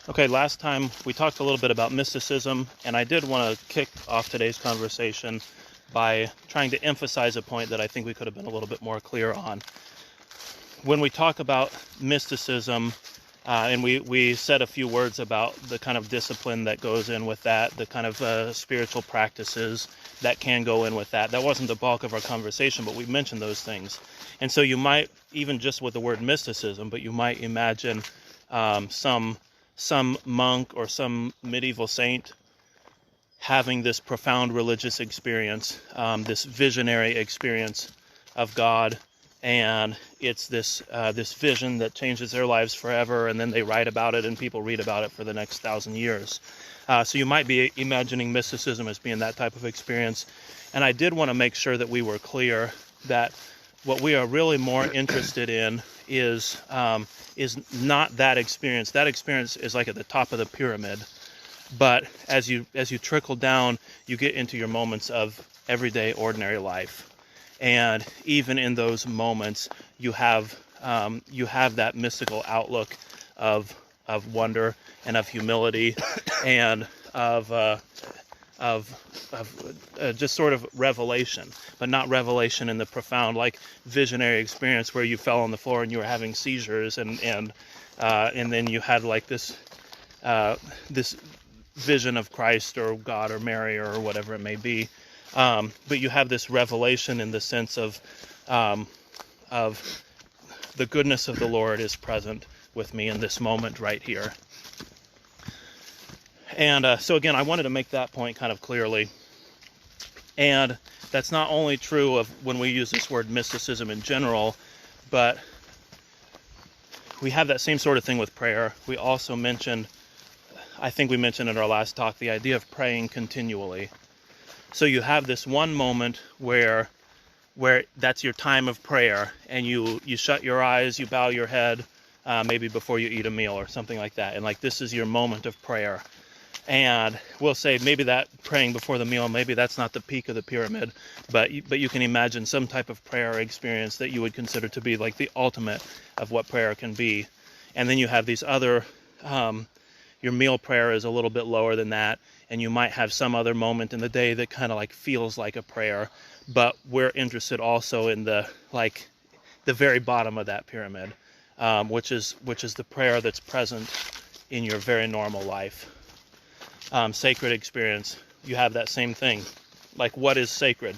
Okay, last time we talked a little bit about mysticism, and I did want to kick off today's conversation by trying to emphasize a point that I think we could have been a little bit more clear on. When we talk about mysticism, and we said a few words about the kind of discipline that goes in with that, the kind of spiritual practices that can go in with that. That wasn't the bulk of our conversation, but we mentioned those things. And so you might, even just with the word mysticism, but you might imagine some monk or some medieval saint having this profound religious experience, this visionary experience of God, and it's this vision that changes their lives forever, and then they write about it and people read about it for the next 1,000 years. So you might be imagining mysticism as being that type of experience. And I did want to make sure that we were clear that what we are really more interested in is not that experience. That experience is like at the top of the pyramid. But as you trickle down, you get into your moments of everyday, ordinary life. And even in those moments, you have that mystical outlook of wonder and of humility and of just sort of revelation, but not revelation in the profound, like visionary experience where you fell on the floor and you were having seizures and then you had like this vision of Christ or God or Mary or whatever it may be. But you have this revelation in the sense of the goodness of the Lord is present with me in this moment right here. And so again, I wanted to make that point kind of clearly. And that's not only true of when we use this word mysticism in general, but we have that same sort of thing with prayer. We also mentioned, I think we mentioned in our last talk, the idea of praying continually. So you have this one moment where that's your time of prayer, and you shut your eyes, you bow your head, maybe before you eat a meal or something like that. And like this is your moment of prayer. And we'll say maybe that praying before the meal, maybe that's not the peak of the pyramid, but you can imagine some type of prayer experience that you would consider to be like the ultimate of what prayer can be. And then you have these other, your meal prayer is a little bit lower than that, and you might have some other moment in the day that kind of like feels like a prayer, but we're interested also in the very bottom of that pyramid, which is the prayer that's present in your very normal life. Sacred experience, you have that same thing. Like, what is sacred?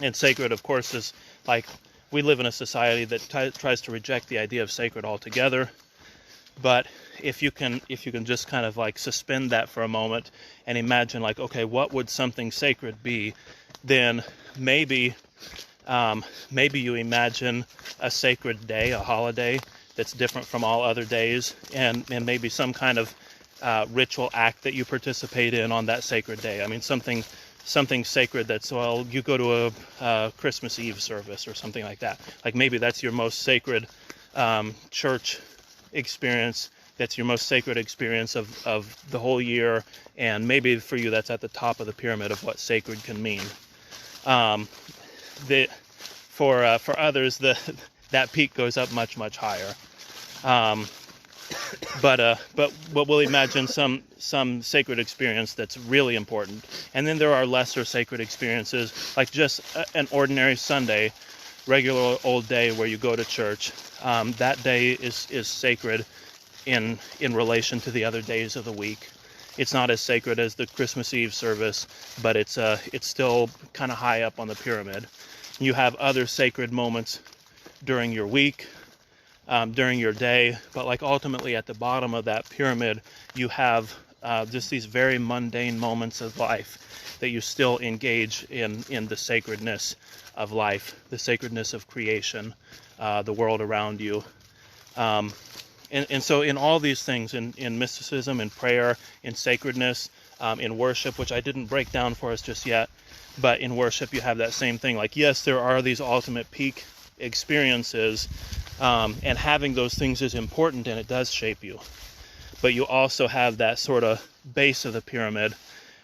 And sacred, of course, is like, we live in a society that tries to reject the idea of sacred altogether. But if you can just kind of like suspend that for a moment and imagine like, okay, what would something sacred be? Then maybe you imagine a sacred day, a holiday that's different from all other days, and maybe some kind of ritual act that you participate in on that sacred day. I mean, something sacred that's, well, you go to a Christmas Eve service or something like that. Like maybe that's your most sacred church experience. That's your most sacred experience of the whole year. And maybe for you, that's at the top of the pyramid of what sacred can mean. For others, that peak goes up much, much higher. But we'll imagine some sacred experience that's really important. And then there are lesser sacred experiences, like just an ordinary Sunday, regular old day where you go to church. That day is sacred in relation to the other days of the week. It's not as sacred as the Christmas Eve service, but it's still kind of high up on the pyramid. You have other sacred moments during your week, during your day, but like ultimately at the bottom of that pyramid, you have just these very mundane moments of life that you still engage in the sacredness of life, the sacredness of creation, the world around you. And so in all these things, in mysticism, in prayer, in sacredness, in worship, which I didn't break down for us just yet, but in worship you have that same thing. Like, yes, there are these ultimate peak experiences, and having those things is important and it does shape you. But you also have that sort of base of the pyramid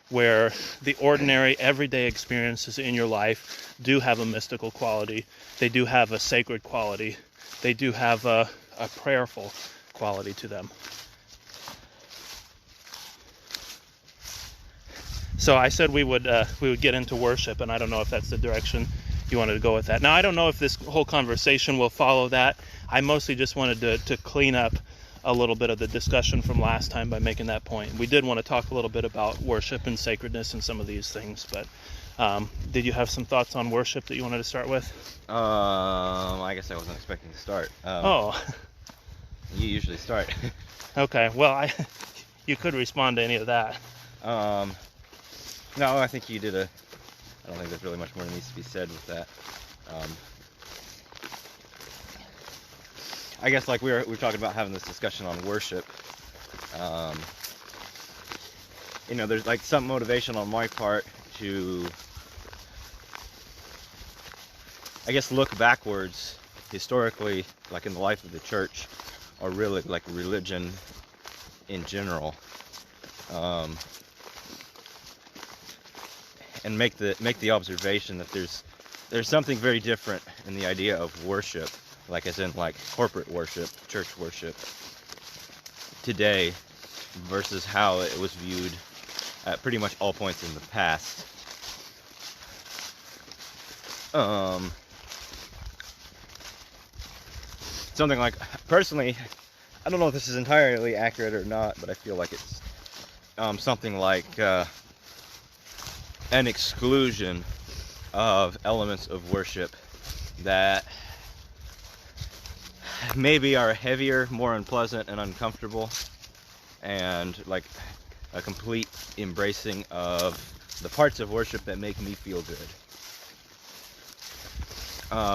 where the ordinary everyday experiences in your life do have a mystical quality. They do have a sacred quality. They do have a prayerful quality to them. So I said we would get into worship, and I don't know if that's the direction you wanted to go with that. Now, I don't know if this whole conversation will follow that. I mostly just wanted to clean up a little bit of the discussion from last time by making that point. We did want to talk a little bit about worship and sacredness and some of these things, but did you have some thoughts on worship that you wanted to start with? I guess I wasn't expecting to start. Oh. You usually start. Okay, well, you could respond to any of that. No, I think you did I don't think there's really much more that needs to be said with that. I guess like we were talking about having this discussion on worship. There's like some motivation on my part to, I guess, look backwards historically, like in the life of the church, or really like religion in general, and make the observation that there's something very different in the idea of worship, like as in like corporate worship, church worship today versus how it was viewed at pretty much all points in the past. Something like, personally, I don't know if this is entirely accurate or not, but I feel like it's something like an exclusion of elements of worship that maybe are heavier, more unpleasant and uncomfortable, and like a complete embracing of the parts of worship that make me feel good,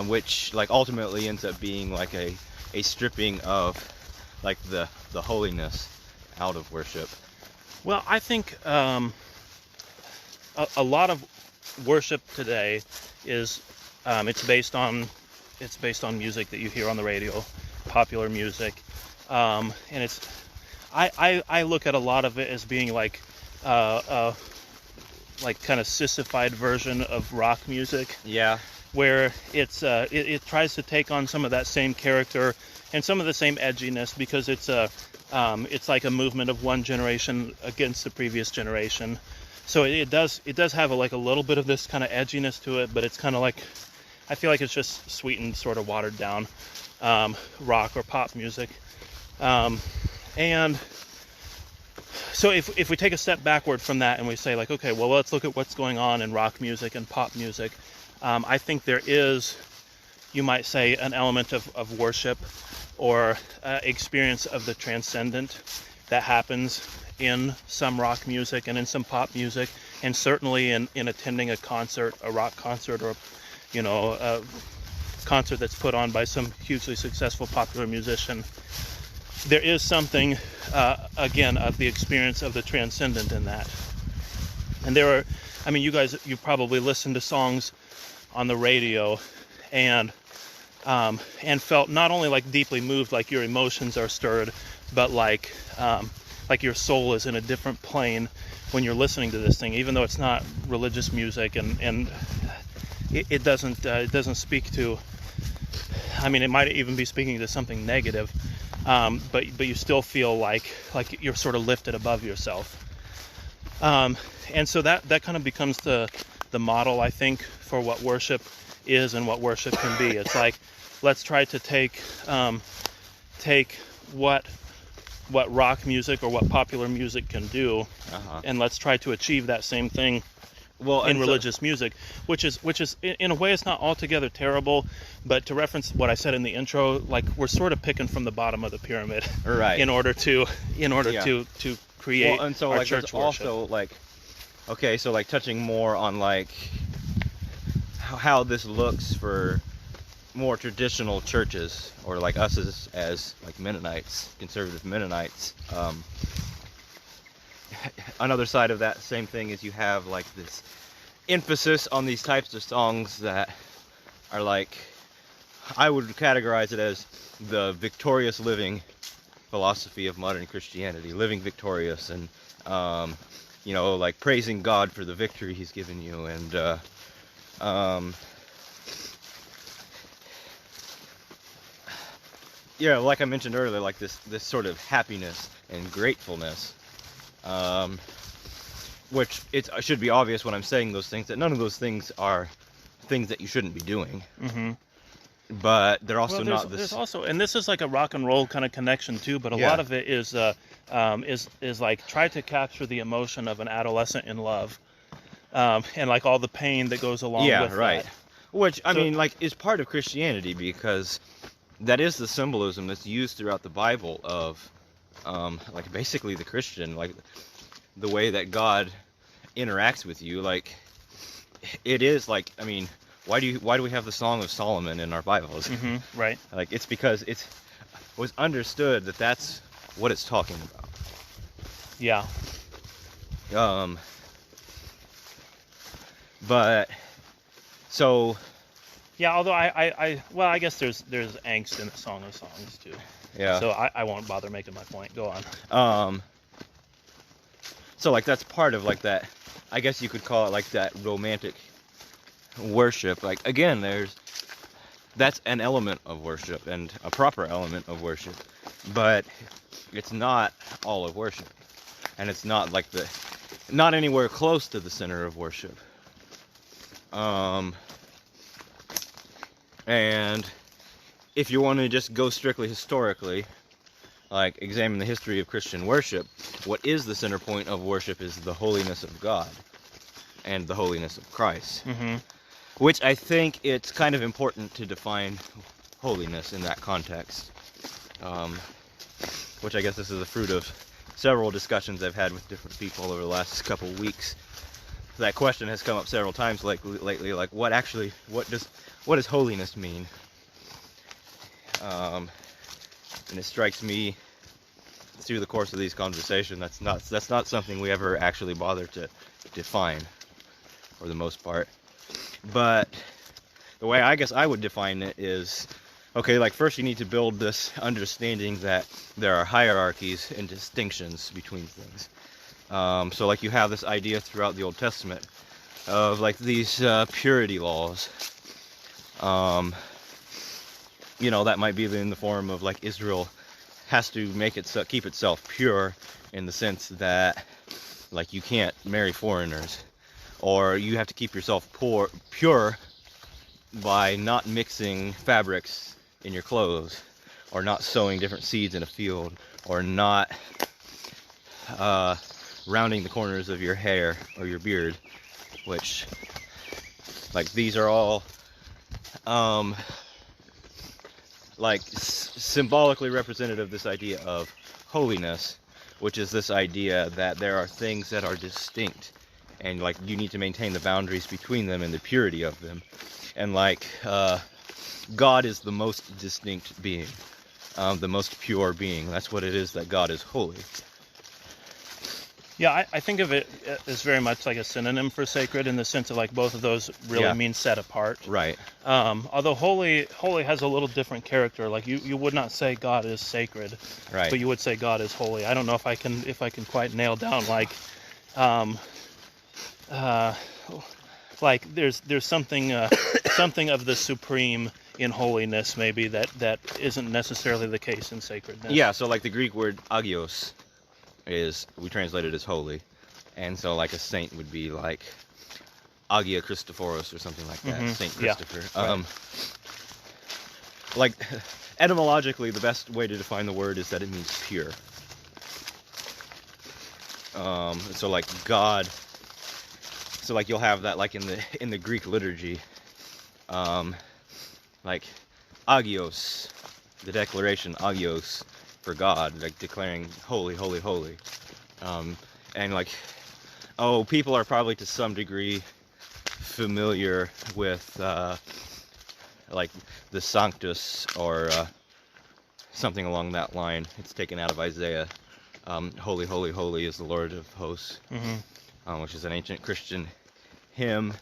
which like ultimately ends up being like a stripping of like the holiness out of worship. Well, I think a lot of worship today is it's based on music that you hear on the radio, popular music, and it's I look at a lot of it as being like kind of sissified version of rock music. Yeah. Where it tries to take on some of that same character and some of the same edginess, because it's like a movement of one generation against the previous generation. So it does have a little bit of this kind of edginess to it, but it's kind of like, I feel like it's just sweetened, sort of watered down rock or pop music. And so if we take a step backward from that and we say like, okay, well, let's look at what's going on in rock music and pop music. I think there is, you might say, an element of worship or experience of the transcendent that happens in some rock music and in some pop music, and certainly in attending a concert, a rock concert, or a concert that's put on by some hugely successful popular musician. There is something, again, of the experience of the transcendent in that. And there are, you probably listened to songs on the radio and felt not only like deeply moved, like your emotions are stirred, but like your soul is in a different plane when you're listening to this thing, even though it's not religious music, and it doesn't speak to, it might even be speaking to something negative, but you still feel like you're sort of lifted above yourself, and so that kind of becomes the model, I think, for what worship is and what worship can be. It's like, let's try to take what rock music or what popular music can do, and let's try to achieve that same thing in religious music, which is in a way, it's not altogether terrible, but to reference what I said in the intro, like, we're sort of picking from the bottom of the pyramid, right, in order to create and so our like church there's worship. also like, okay, so like touching more on like how this looks for more traditional churches, or like us as like Mennonites, conservative Mennonites. Another side of that same thing is you have like this emphasis on these types of songs that are like, I would categorize it as the victorious living philosophy of modern Christianity, living victorious, and like praising God for the victory He's given you, and like I mentioned earlier, like this sort of happiness and gratefulness. which it should be obvious when I'm saying those things that none of those things are things that you shouldn't be doing. Mm-hmm. But they're also Well, not there's this. also, and this is like a rock and roll kind of connection too, but a Yeah. lot of it is like try to capture the emotion of an adolescent in love, and like all the pain that goes along Yeah, with right. that. Which I So- mean, like, is part of Christianity because that is the symbolism that's used throughout the Bible of, like, basically the Christian, like, the way that God interacts with you. Like, it is like, I mean, why do we have the Song of Solomon in our Bibles? Mm-hmm. Right. Like, it's because it was understood that that's what it's talking about. Yeah. But so Yeah. Although well, I guess there's angst in the Song of Songs too. yeah. So I won't bother making my point. Go on. So like that's part of like that, I guess you could call it like that romantic worship. Like again, that's an element of worship and a proper element of worship, but it's not all of worship, and it's not like not anywhere close to the center of worship. And if you want to just go strictly historically, like examine the history of Christian worship, what is the center point of worship is the holiness of God and the holiness of Christ. Mm-hmm. Which I think it's kind of important to define holiness in that context. Which I guess this is the fruit of several discussions I've had with different people over the last couple of weeks. That question has come up several times lately, like what does holiness mean? And it strikes me through the course of these conversations that's not something we ever actually bother to define for the most part. But the way I guess I would define it is, okay, like first you need to build this understanding that there are hierarchies and distinctions between things. So like you have this idea throughout the Old Testament of like these purity laws. That might be in the form of like Israel has to keep itself pure in the sense that like you can't marry foreigners, or you have to keep yourself pure by not mixing fabrics in your clothes, or not sowing different seeds in a field, or not rounding the corners of your hair or your beard, which like these are all symbolically representative of this idea of holiness, which is this idea that there are things that are distinct, and like you need to maintain the boundaries between them and the purity of them. And like God is the most distinct being, the most pure being. That's what it is that God is holy. Yeah, I think of it as very much like a synonym for sacred in the sense of like both of those really mean set apart. Right. Although holy has a little different character. Like you would not say God is sacred, Right. but you would say God is holy. I don't know if I can quite nail down like there's something something of the supreme in holiness maybe that isn't necessarily the case in sacredness. Yeah, so like the Greek word agios we translate it as holy, and so like a saint would be like Agia Christophoros or something like that. Mm-hmm. Saint Christopher. Yeah, right. Like etymologically, the best way to define the word is that it means pure. So like God, so like you'll have that like in the Greek liturgy, like agios, the declaration agios for God, like declaring holy, holy, holy. And like, people are probably to some degree familiar with like the Sanctus or something along that line. It's taken out of Isaiah. Holy, holy, holy is the Lord of hosts, which is an ancient Christian hymn,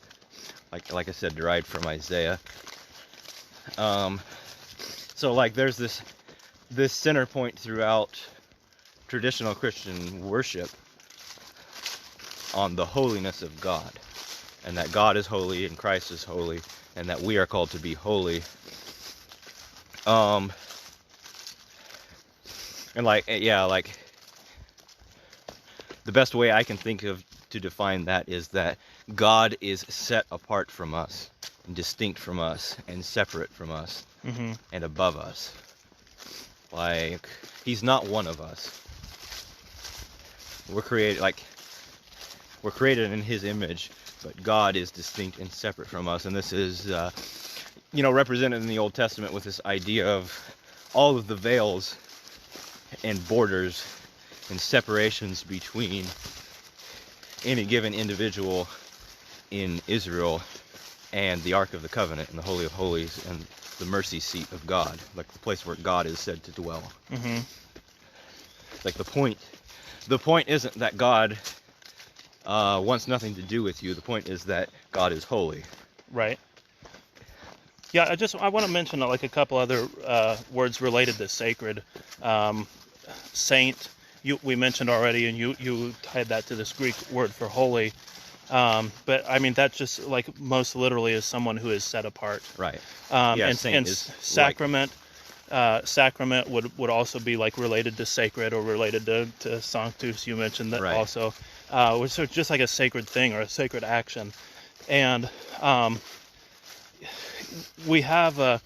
like I said, derived from Isaiah. So like there's this center point throughout traditional Christian worship on the holiness of God, and that God is holy and Christ is holy, and that we are called to be holy. And like, yeah, like the best way I can think of to define that is that God is set apart from us, and distinct from us, and separate from us, Mm-hmm. and above us. Like, he's not one of us. We're created in his image, but God is distinct and separate from us. And this is, represented in the Old Testament with this idea of all of the veils and borders and separations between any given individual in Israel and the Ark of the Covenant and the Holy of Holies and the mercy seat of God, like the place where God is said to dwell. Mm-hmm. Like the point isn't that God wants nothing to do with you. The point is that God is holy. Right. Yeah, I want to mention like a couple other words related to sacred. Saint, we mentioned already, and you tied that to this Greek word for holy. But I mean, that just like most literally is someone who is set apart. Right. And saint is sacrament, sacrament would also be like related to sacred or related to sanctus. You mentioned that right. also, which is just like a sacred thing or a sacred action. And we have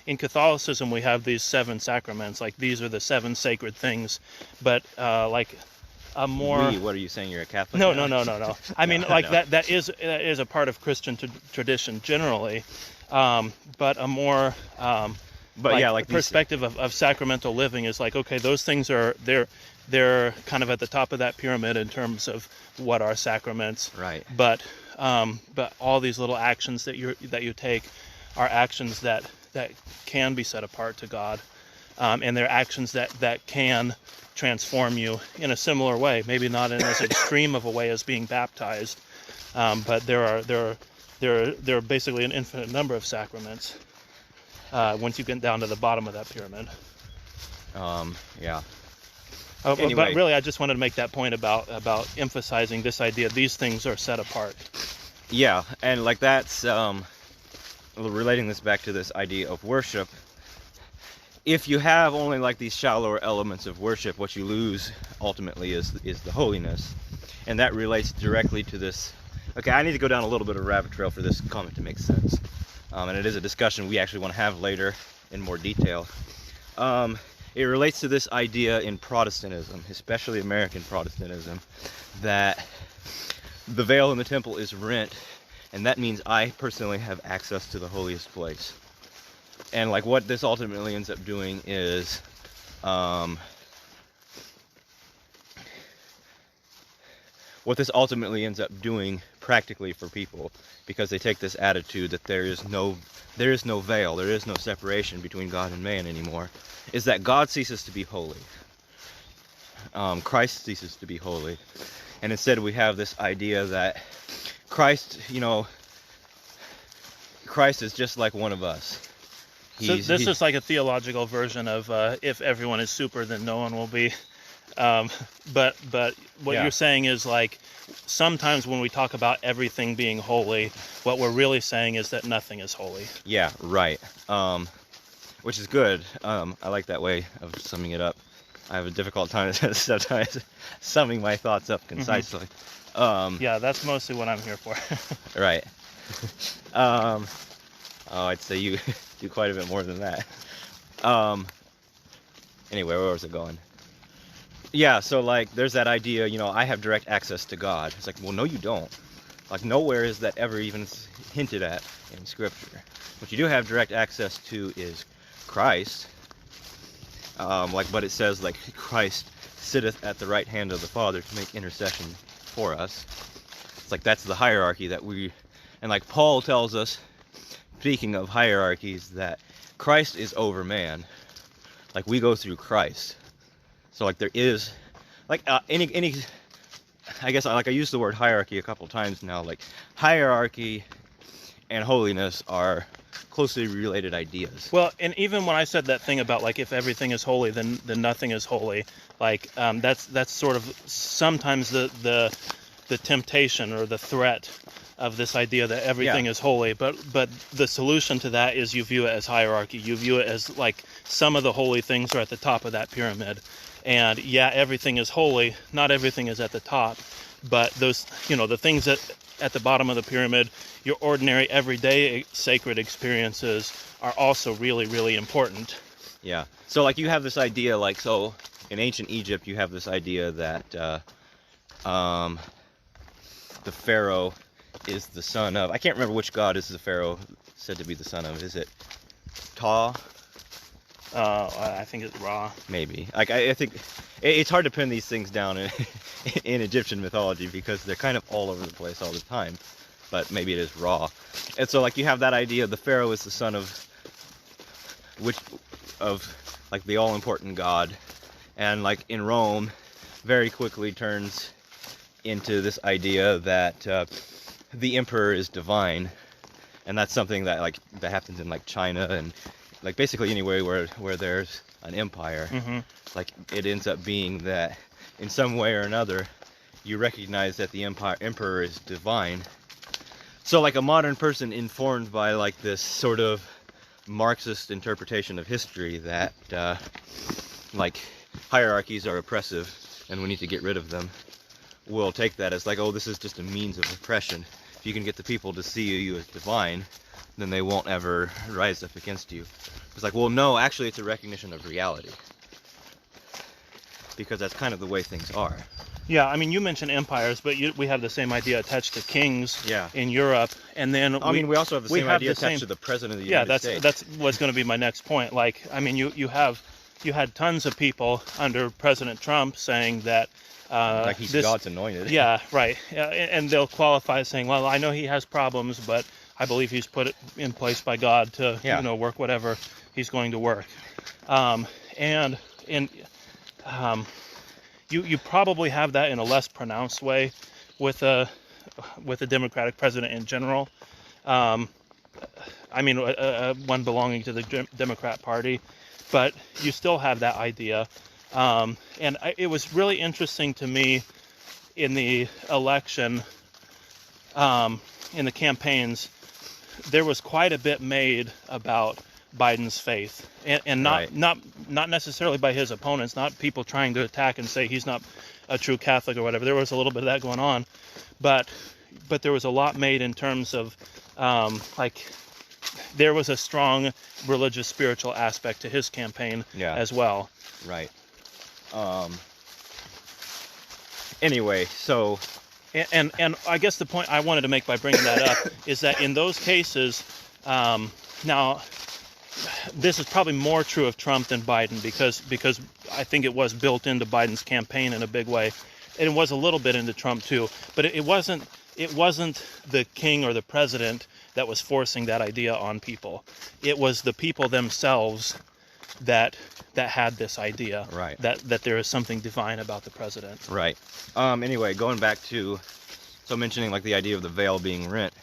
in Catholicism we have these 7 sacraments. Like these are the 7 sacred things, but like a more. What are you saying? You're a Catholic? No. I mean, like no. that is a part of Christian tradition generally, but a more perspective of sacramental living is like, okay, those things they're kind of at the top of that pyramid in terms of what are sacraments. Right. But all these little actions that you take are actions that can be set apart to God, and they're actions that can transform you in a similar way, maybe not in as extreme of a way as being baptized, but there are basically an infinite number of sacraments once you get down to the bottom of that pyramid. Yeah. Anyway. But really, I just wanted to make that point about emphasizing this idea. These things are set apart. Yeah, and like that's relating this back to this idea of worship. If you have only like these shallower elements of worship, what you lose ultimately is the holiness, and that relates directly to this. Okay, I need to go down a little bit of a rabbit trail for this comment to make sense, and it is a discussion we actually want to have later in more detail. It relates to this idea in Protestantism, especially American Protestantism, that the veil in the temple is rent, and that means I personally have access to the holiest place. And like what this ultimately ends up doing is practically for people, because they take this attitude that there is no veil, there is no separation between God and man anymore, is that God ceases to be holy. Christ ceases to be holy. And instead we have this idea that Christ is just like one of us. This is like a theological version of if everyone is super, then no one will be. But what you're saying is like sometimes when we talk about everything being holy, what we're really saying is that nothing is holy. Yeah, right. Which is good. I like that way of summing it up. I have a difficult time sometimes summing my thoughts up concisely. Mm-hmm. Yeah, that's mostly what I'm here for. Right. I'd say you do quite a bit more than that. Anyway, where was it going? Yeah, so like there's that idea, I have direct access to God. It's like, well, no, you don't. Like nowhere is that ever even hinted at in Scripture. What you do have direct access to is Christ. But it says like Christ sitteth at the right hand of the Father to make intercession for us. It's like that's the hierarchy that and like Paul tells us, speaking of hierarchies, that Christ is over man. Like we go through Christ. So like there is like any I guess I used the word hierarchy a couple times now. Like hierarchy and holiness are closely related ideas. Well, and even when I said that thing about like if everything is holy, then nothing is holy. Like that's sort of sometimes the temptation or the threat of this idea that everything is holy, but the solution to that is you view it as hierarchy. You view it as like some of the holy things are at the top of that pyramid, and everything is holy. Not everything is at the top, but those, the things that at the bottom of the pyramid, your ordinary everyday sacred experiences, are also really, really important. Yeah. So like you have this idea, like, so in ancient Egypt you have this idea that the pharaoh is the son of, I can't remember which god is the pharaoh said to be the son of. Is it Ta? I think it's Ra. Maybe. Like I think it's hard to pin these things down in Egyptian mythology because they're kind of all over the place all the time. But maybe it is Ra. And so like you have that idea, the pharaoh is the son of like the all-important god, and like in Rome very quickly turns into this idea that the emperor is divine, and that's something that that happens in like China and like basically anywhere where there's an empire. Mm-hmm. Like it ends up being that in some way or another you recognize that the emperor is divine. So like a modern person informed by like this sort of Marxist interpretation of history that like hierarchies are oppressive and we need to get rid of them, will take that as like, oh, this is just a means of oppression. If you can get the people to see you as divine, then they won't ever rise up against you. It's like, well, no, actually it's a recognition of reality, because that's kind of the way things are. Yeah, I mean, you mentioned empires, but we have the same idea attached to kings in Europe, and then we also have the same idea attached to the president of the United States. Yeah, that's what's going to be my next point. Like, I mean, you had tons of people under President Trump saying that like he's God's anointed. Yeah, right. And they'll qualify saying, well, I know he has problems, but I believe he's put it in place by God to work whatever he's going to work. You probably have that in a less pronounced way with a Democratic president in general. I mean, one belonging to the Democrat Party, but you still have that idea. It was really interesting to me in the election, in the campaigns, there was quite a bit made about Biden's faith, and not necessarily by his opponents, not people trying to attack and say he's not a true Catholic or whatever. There was a little bit of that going on, but there was a lot made in terms of there was a strong religious spiritual aspect to his campaign as well. Right. Anyway, so and I guess the point I wanted to make by bringing that up is that in those cases, now this is probably more true of Trump than Biden because I think it was built into Biden's campaign in a big way, and it was a little bit into Trump too. But it wasn't the king or the president that was forcing that idea on people. It was the people themselves that had this idea, right, that there is something divine about the president. Right. Anyway, going back to mentioning like the idea of the veil being rent,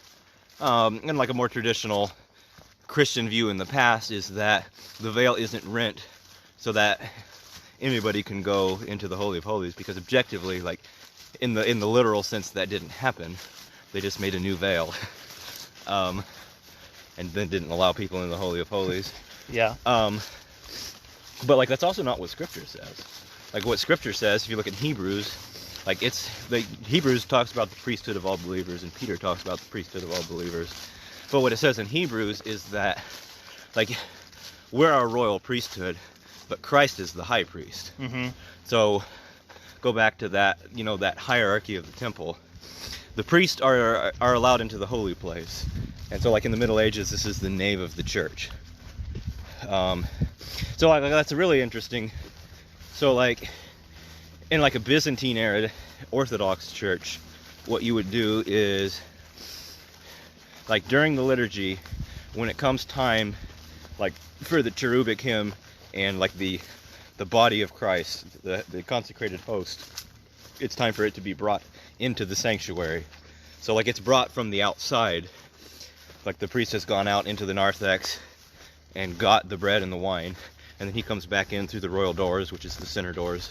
and like a more traditional Christian view in the past is that the veil isn't rent so that anybody can go into the Holy of Holies, because objectively, like in the literal sense, that didn't happen. They just made a new veil, and then didn't allow people in the Holy of Holies. Yeah. But like that's also not what Scripture says. Like what Scripture says, if you look at Hebrews, like Hebrews talks about the priesthood of all believers, and Peter talks about the priesthood of all believers. But what it says in Hebrews is that, like, we're our royal priesthood, but Christ is the high priest. Mm-hmm. So, go back to that, that hierarchy of the temple. The priests are allowed into the holy place, and so, like in the Middle Ages, this is the nave of the church. So, like, that's really interesting. So, like, in like a Byzantine era Orthodox church, what you would do is, like during the liturgy, when it comes time, like for the cherubic hymn and like the body of Christ, the consecrated host, it's time for it to be brought into the sanctuary. So like it's brought from the outside, like the priest has gone out into the narthex and got the bread and the wine, and then he comes back in through the royal doors, which is the center doors,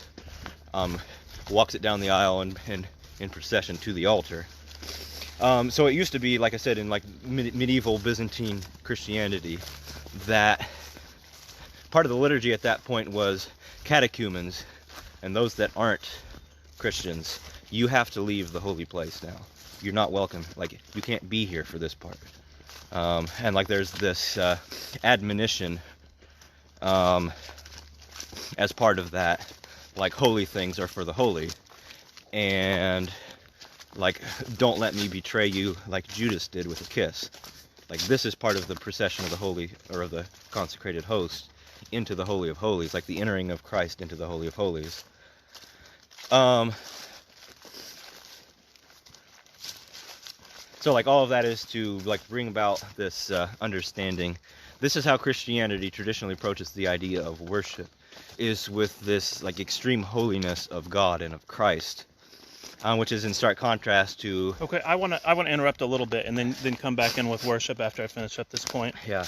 walks it down the aisle and in procession to the altar. So it used to be, like I said, in like medieval Byzantine Christianity, that part of the liturgy at that point was catechumens and those that aren't Christians, you have to leave the holy place now. You're not welcome. Like, you can't be here for this part. And like there's this admonition as part of that, like holy things are for the holy, and like don't let me betray you like Judas did with a kiss. Like this is part of the procession of the holy, or of the consecrated host into the Holy of Holies, like the entering of Christ into the Holy of Holies. So like all of that is to like bring about this understanding. This is how Christianity traditionally approaches the idea of worship, is with this like extreme holiness of God and of Christ, which is in stark contrast to. Okay, I want to interrupt a little bit and then come back in with worship after I finish up this point. Yeah.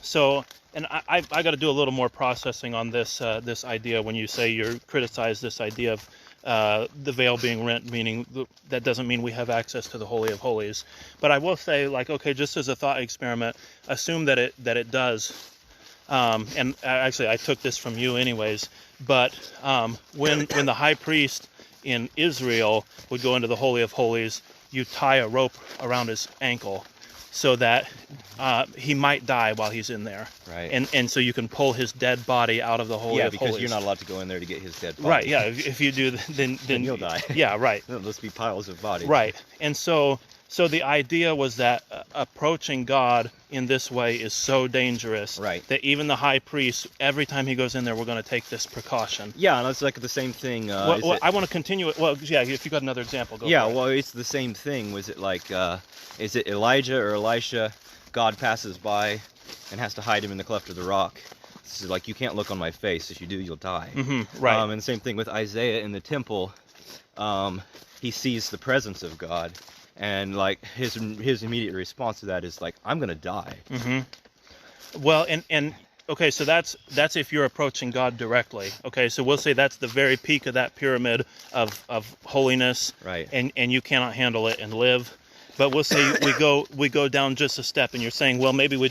So, and I got to do a little more processing on this this idea when you say you criticize this idea of the veil being rent, meaning that doesn't mean we have access to the Holy of Holies. But I will say, like, okay, just as a thought experiment, assume that it does. And actually, I took this from you anyways. But when the high priest in Israel would go into the Holy of Holies, you tie a rope around his ankle so that he might die while he's in there. Right. And so you can pull his dead body out of the Holy of Holies. Yeah, because you're not allowed to go in there to get his dead body. Right, yeah. If you do, then you'll die. Yeah, right. There'll just be piles of bodies. Right. And so the idea was that approaching God in this way is so dangerous, right, that even the high priest, every time he goes in there, we're going to take this precaution. Yeah, and it's like the same thing. Well, I want to continue it. Well, yeah, if you got another example, go yeah, for it. well, it's the same thing. Was it like, is it Elijah or Elisha? God passes by and has to hide him in the cleft of the rock. It's like, you can't look on my face. If you do, you'll die. Mm-hmm, right. And the same thing with Isaiah in the temple. He sees the presence of God. And like his immediate response to that is like, I'm gonna die. Mm-hmm. Well, and okay, so that's if you're approaching God directly. Okay, so we'll say that's the very peak of that pyramid of holiness. Right. And you cannot handle it and live. But we'll say we go down just a step, and you're saying, well, maybe we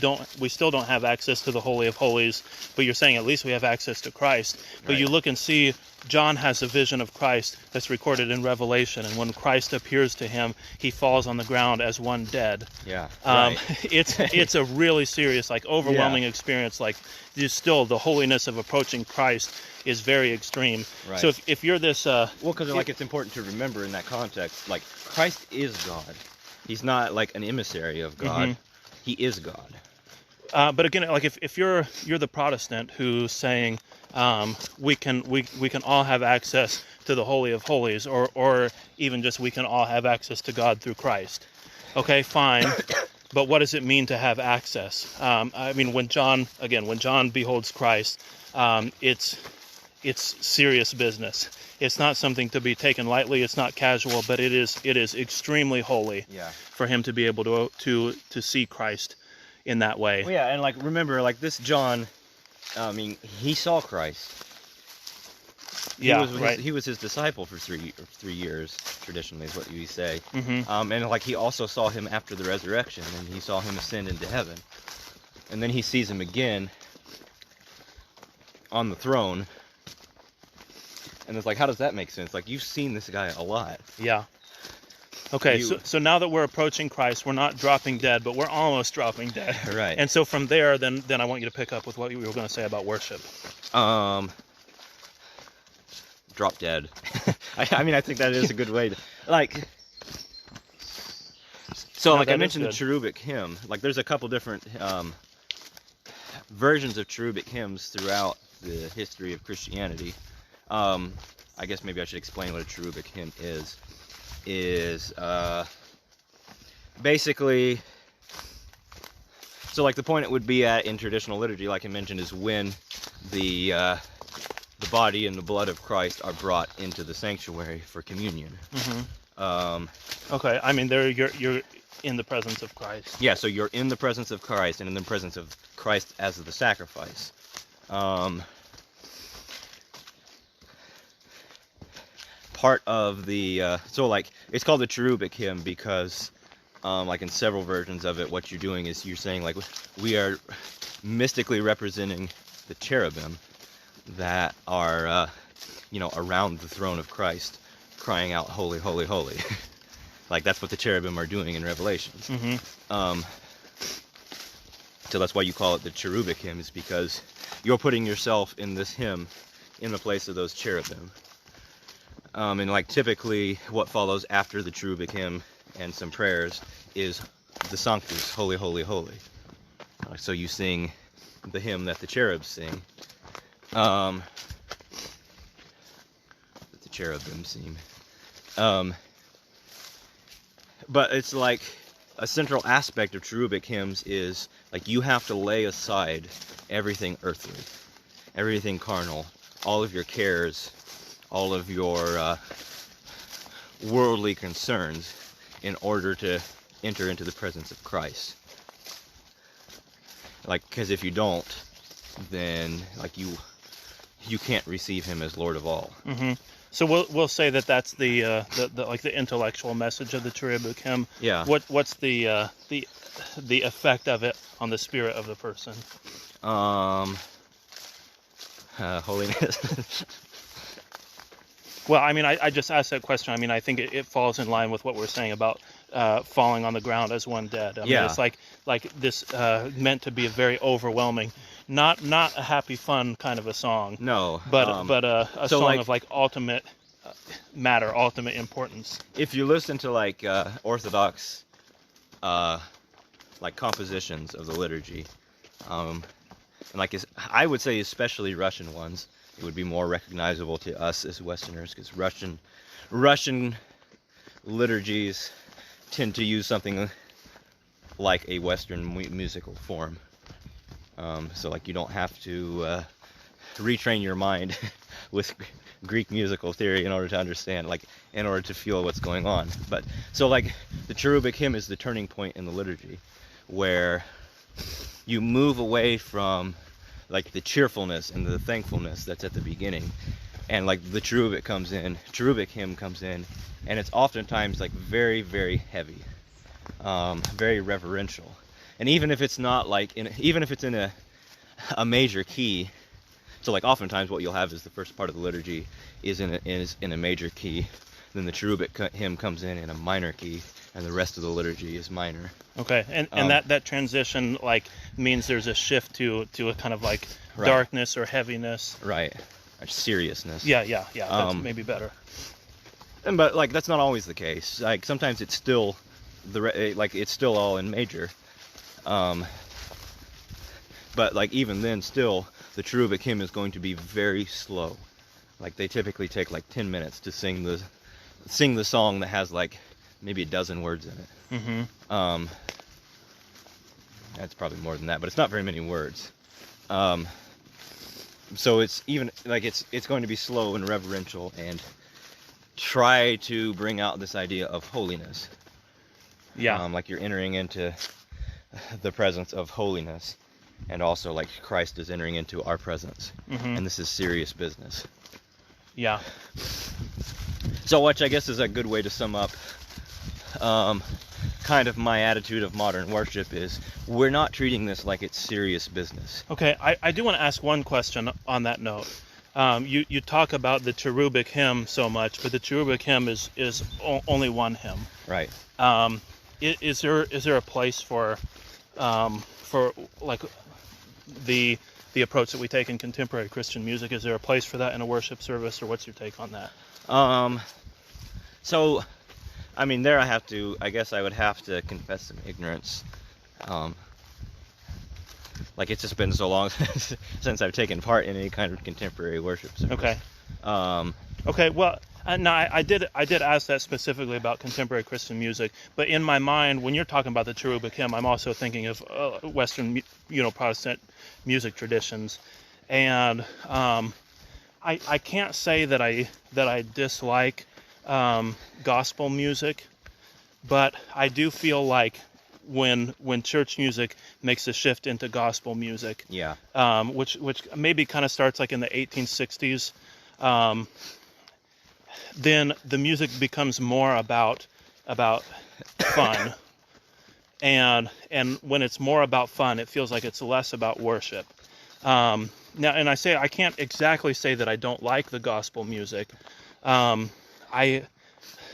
still don't have access to the Holy of Holies, but you're saying at least we have access to Christ. But right. You look and see John has a vision of Christ that's recorded in Revelation, and when Christ appears to him, he falls on the ground as one dead. Yeah. Right. It's a really serious, like overwhelming experience. Like, still the holiness of approaching Christ is very extreme. Right. So if you're this, well, because like it's important to remember in that context, like Christ is God. He's not like an emissary of God. Mm-hmm. He is God. But again, like if you're the Protestant who's saying we can all have access to the Holy of Holies, or even just we can all have access to God through Christ. Okay, fine. But what does it mean to have access? I mean, when John beholds Christ, it's serious business. It's not something to be taken lightly. It's not casual, but it is extremely holy. Yeah. For him to be able to see Christ in that way. Well, yeah, and like remember, like this John, I mean, he saw Christ. He was his disciple for 3 years. Traditionally, is what you say. Mm-hmm. And like he also saw him after the resurrection, and he saw him ascend into heaven, and then he sees him again on the throne. And it's like, how does that make sense? Like, you've seen this guy a lot. Yeah. Okay, so now that we're approaching Christ, we're not dropping dead, but we're almost dropping dead. Right. And so from there, then I want you to pick up with what you were going to say about worship. Drop dead. I mean, I think that is a good way to, like... So, like I mentioned the cherubic hymn. Like, there's a couple different versions of cherubic hymns throughout the history of Christianity. I guess maybe I should explain what a cherubic hymn is. Basically, so like the point it would be at in traditional liturgy, like I mentioned, is when the body and the blood of Christ are brought into the sanctuary for communion. Mm-hmm. Okay, I mean, you're in the presence of Christ. Yeah, so you're in the presence of Christ and in the presence of Christ as the sacrifice. Part of the so like it's called the cherubic hymn because like in several versions of it, what you're doing is you're saying like we are mystically representing the cherubim that are around the throne of Christ, crying out, "Holy, holy, holy." Like that's what the cherubim are doing in Revelations. So that's why you call it the cherubic hymn, is because you're putting yourself in this hymn in the place of those cherubim. And like typically what follows after the cherubic hymn and some prayers is the Sanctus, holy, holy, holy. So you sing the hymn that the cherubs sing. That the cherubim sing. But it's like a central aspect of cherubic hymns is like you have to lay aside everything earthly, everything carnal, all of your cares, all of your worldly concerns in order to enter into the presence of Christ. Like, because if you don't, then like you can't receive him as Lord of all. So we'll say that that's the like the intellectual message of the cherubic hymn. Yeah. What's the effect of it on the spirit of the person? Holiness. Well, I mean, I just asked that question. I mean, I think it falls in line with what we're saying about falling on the ground as one dead. I mean, it's like this meant to be a very overwhelming, not a happy, fun kind of a song. No. But a so song like, of like ultimate matter, ultimate importance. If you listen to like Orthodox like compositions of the liturgy, and like I would say especially Russian ones, it would be more recognizable to us as Westerners, because Russian liturgies tend to use something like a Western musical form. So like you don't have to retrain your mind with Greek musical theory in order to understand, like in order to feel what's going on. But so like the cherubic hymn is the turning point in the liturgy, where you move away from like the cheerfulness and the thankfulness that's at the beginning, and like the cherubic hymn comes in, and it's oftentimes like very, very heavy, very reverential. And even if it's not like even if it's in a major key, so like oftentimes what you'll have is the first part of the liturgy is in a major key, then the cherubic hymn comes in a minor key, and the rest of the liturgy is minor. Okay, and that transition like means there's a shift to a kind of like Right. darkness or heaviness. Right. Or seriousness. Yeah. That's maybe better. But like that's not always the case. Like sometimes it's still it's still all in major. But like even then, still the cherubic hymn is going to be very slow. Like they typically take like 10 minutes to sing the song that has like maybe a dozen words in it. That's probably more than that, but it's not very many words. So it's even like it's going to be slow and reverential and try to bring out this idea of holiness. Yeah. Like you're entering into the presence of holiness, and also like Christ is entering into our presence, and this is serious business. Yeah. So, which I guess is a good way to sum up kind of my attitude of modern worship is we're not treating this like it's serious business. Okay, I do want to ask one question on that note. You talk about the cherubic hymn so much, but the cherubic hymn is only one hymn. Right. Is there a place for like the approach that we take in contemporary Christian music? Is there a place for that in a worship service, or what's your take on that? So, I mean, there I guess I would have to confess some ignorance. Like it's just been so long since I've taken part in any kind of contemporary worship service. Okay. Okay. Well, no, I did ask that specifically about contemporary Christian music, but in my mind, when you're talking about the cherubic hymn, I'm also thinking of Western, Protestant music traditions, and I can't say that I dislike gospel music, but I do feel like when church music makes a shift into gospel music, Yeah. Which maybe kind of starts like in the 1860s, then the music becomes more about fun, and when it's more about fun, it feels like it's less about worship. Now, and I can't exactly say that I don't like the gospel music.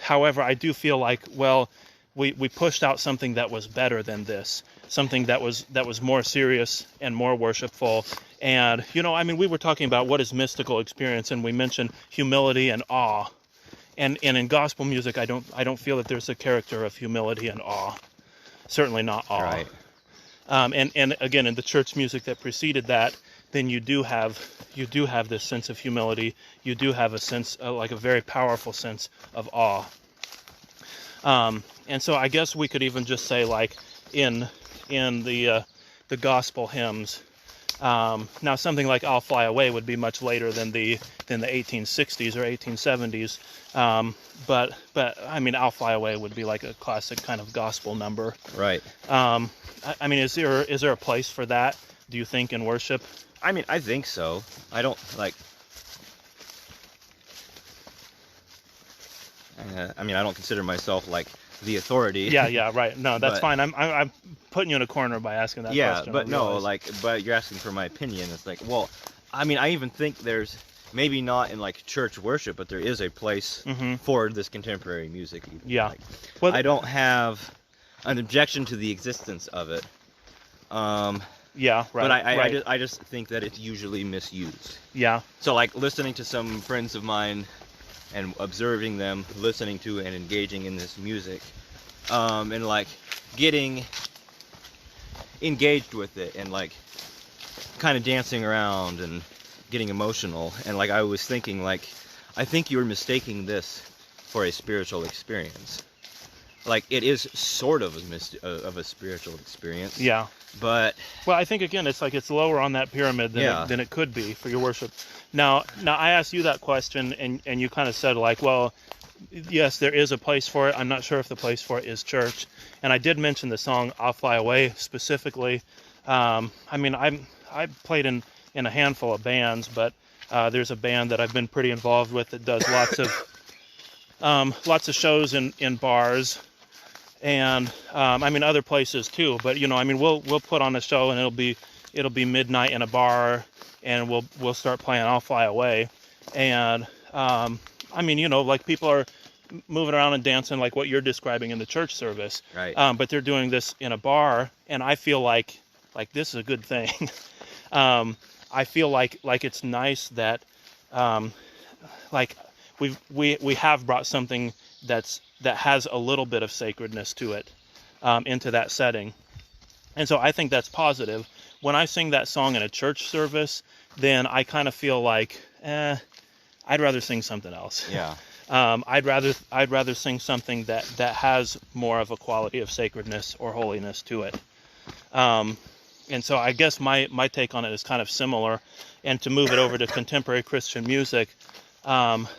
however, I do feel like, well, we pushed out something that was better than this, something that was more serious and more worshipful. And, I mean, we were talking about what is mystical experience, and we mentioned humility and awe. And in gospel music, I don't feel that there's a character of humility and awe. Certainly not awe. Right. And again, in the church music that preceded that, then you do have this sense of humility. You do have a sense, like a very powerful sense of awe. And so I guess we could even just say, like, in the gospel hymns. Now something like "I'll Fly Away" would be much later than the 1860s or 1870s. But I mean, "I'll Fly Away" would be like a classic kind of gospel number. Right. I mean, is there a place for that, do you think, in worship? I mean, I think so. I don't like. I mean, I don't consider myself like the authority. Yeah, right. No, that's But- fine. I'm putting you in a corner by asking that question. But I no, realize. but you're asking for my opinion. It's like, well, I mean, I even think there's maybe not in like church worship, but there is a place Mhm. for this contemporary music. Even. Yeah. Like, Well, I don't have an objection to the existence of it. Yeah, right. But right. I just think that it's usually misused. Yeah. So like listening to some friends of mine and observing them listening to and engaging in this music, and like getting engaged with it and like kind of dancing around and getting emotional, and like I was thinking, like, I think you're mistaking this for a spiritual experience. Like, it is sort of a spiritual experience. Yeah. But Well, I think again, it's lower on that pyramid than it could be for your worship. Now I asked you that question, and you kind of said, like, well, yes, there is a place for it. I'm not sure if the place for it is church. And I did mention the song "I'll Fly Away" specifically. I mean, I played in a handful of bands, but there's a band that I've been pretty involved with that does lots of shows in bars. And I mean, other places too. But I mean, we'll put on a show, and it'll be midnight in a bar, and we'll start playing "I'll Fly Away," and I mean, like, people are moving around and dancing like what you're describing in the church service. Right. But they're doing this in a bar, and I feel like this is a good thing. I feel like it's nice that like we have brought something that has a little bit of sacredness to it into that setting. And so I think that's positive. When I sing that song in a church service, then I kind of feel like, I'd rather sing something else. yeah. I'd rather sing something that has more of a quality of sacredness or holiness to it. And so I guess my take on it is kind of similar. And to move it over to contemporary Christian music,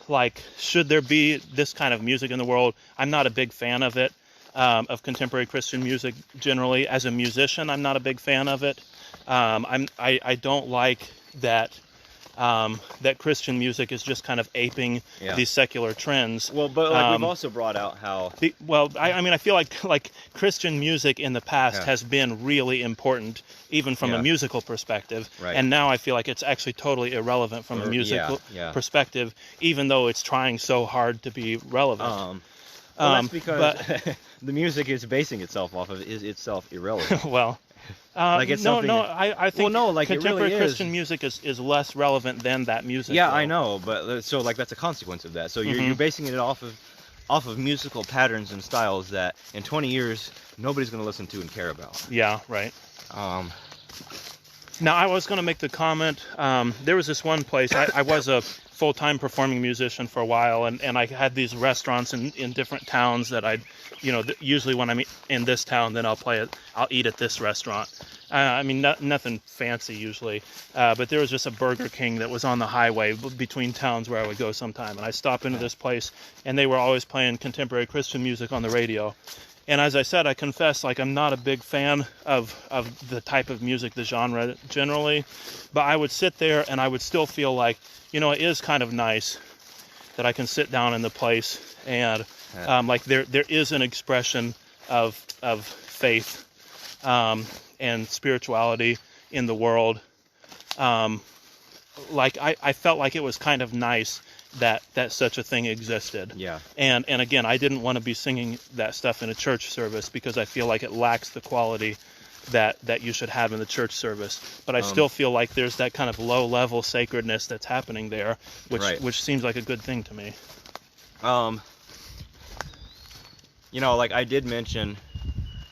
like, should there be this kind of music in the world? I'm not a big fan of it, of contemporary Christian music generally. As a musician, I'm not a big fan of it. I don't like that Christian music is just kind of aping these secular trends. Well, but like, we've also brought out how. I mean, I feel like Christian music in the past has been really important, even from a musical perspective. Right. And now I feel like it's actually totally irrelevant from a musical perspective, even though it's trying so hard to be relevant. Well, that's because the music is basing itself off of is itself irrelevant. Well. Like, it's no, something I think like, contemporary it really Christian music is less relevant than that music. Yeah, though. I know, but so like that's a consequence of that. So you're basing it off of musical patterns and styles that in 20 years nobody's going to listen to and care about. Yeah, right. Now, I was going to make the comment, there was this one place, I was a full-time performing musician for a while, and I had these restaurants in different towns that I'd, usually when I'm in this town, then I'll eat at this restaurant. I mean, nothing fancy usually, but there was just a Burger King that was on the highway between towns where I would go sometime, and I stopped into this place, and they were always playing contemporary Christian music on the radio. And as I said, I confess, like, I'm not a big fan of the type of music, the genre generally, but I would sit there and I would still feel like, it is kind of nice that I can sit down in the place and like there is an expression of faith and spirituality in the world. Like I felt like it was kind of nice that such a thing existed. Yeah. And again, I didn't want to be singing that stuff in a church service because I feel like it lacks the quality that you should have in the church service. But I still feel like there's that kind of low level sacredness that's happening there, which seems like a good thing to me. You know, like I did mention,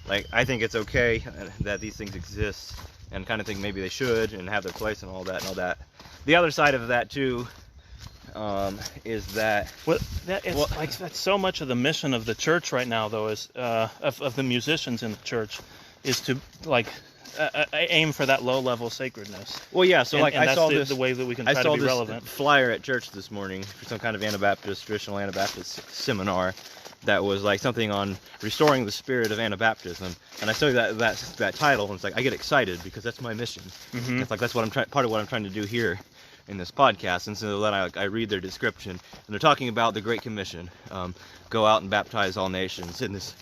like I think it's okay that these things exist, and kind of think maybe they should and have their place and all that. The other side of that too is that that's so much of the mission of the church right now, though, is of the musicians in the church, is to like aim for that low level sacredness. Well, yeah. So like I saw the way that we can try to be relevant. Flyer at church this morning for some kind of traditional Anabaptist seminar. That was like something on restoring the spirit of Anabaptism, and I saw that title, and it's like I get excited because that's my mission. Mm-hmm. It's like that's what part of what I'm trying to do here in this podcast. And so then I read their description, and they're talking about the Great Commission, go out and baptize all nations in this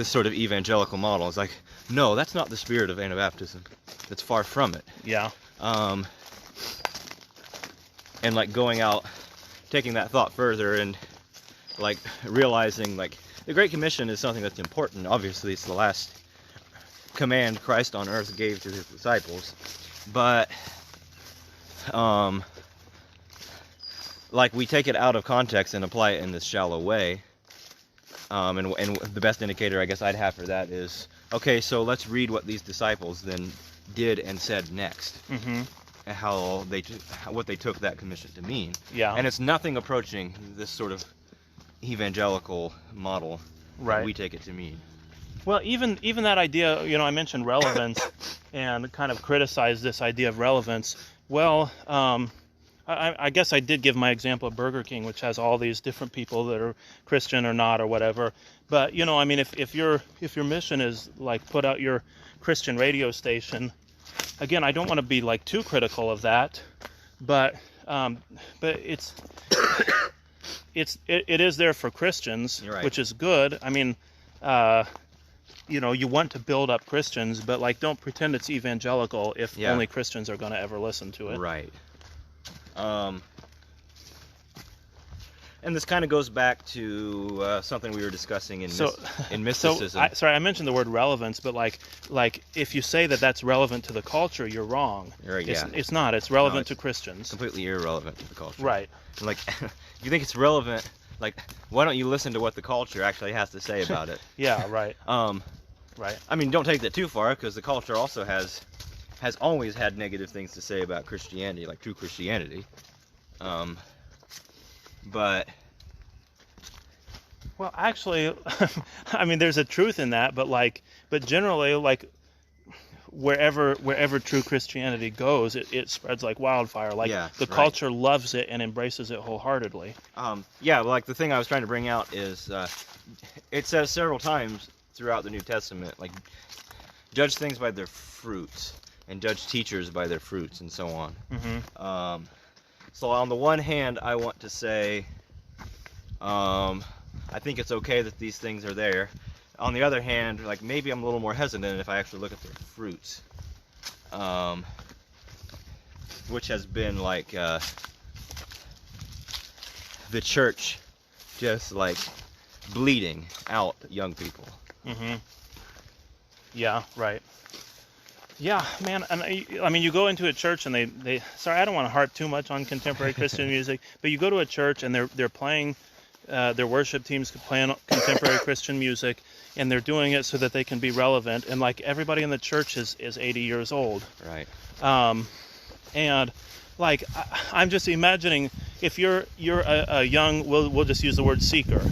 sort of evangelical model. It's like, no, that's not the spirit of Anabaptism. That's far from it. Yeah. And like going out, taking that thought further, and like realizing like the Great Commission is something that's important. Obviously, it's the last command Christ on earth gave to his disciples, but like we take it out of context and apply it in this shallow way. And the best indicator I guess I'd have for that is, okay, so let's read what these disciples then did and said next. Mm-hmm. And what they took that commission to mean. Yeah. And it's nothing approaching this sort of evangelical model that we take it to mean. Well, even that idea, you know, I mentioned relevance and kind of criticized this idea of relevance. Well, I guess I did give my example of Burger King, which has all these different people that are Christian or not or whatever. But, you know, I mean, if your mission is like put out your Christian radio station, again, I don't want to be like too critical of that, but it is there for Christians, right, which is good. I mean, you know, you want to build up Christians, but like don't pretend it's evangelical if only Christians are going to ever listen to it. Right. And this kind of goes back to something we were discussing in mysticism. Sorry, I mentioned the word relevance, but like if you say that that's relevant to the culture, you're wrong. Right, it's not. It's relevant to Christians. Completely irrelevant to the culture. Right. Like, if you think it's relevant, like, why don't you listen to what the culture actually has to say about it? Yeah. Right. Right. I mean, don't take that too far, because the culture also has always had negative things to say about Christianity, like true Christianity. But well, actually, I mean, there's a truth in that, but generally, like wherever true Christianity goes, it spreads like wildfire. Like the culture loves it and embraces it wholeheartedly. Like the thing I was trying to bring out is it says several times throughout the New Testament, like, judge things by their fruits and judge teachers by their fruits and so on. Mm-hmm. So on the one hand, I want to say, I think it's okay that these things are there. On the other hand, like, maybe I'm a little more hesitant if I actually look at their fruits, which has been like the church just like bleeding out young people. Mm-hmm. Yeah, right. Yeah, man, and I mean, you go into a church and they sorry, I don't want to harp too much on contemporary Christian music, but you go to a church and they're playing, their worship teams playing contemporary Christian music, and they're doing it so that they can be relevant, and like everybody in the church is 80 years old. Right. And like I'm just imagining if you're a young, we'll just use the word seeker,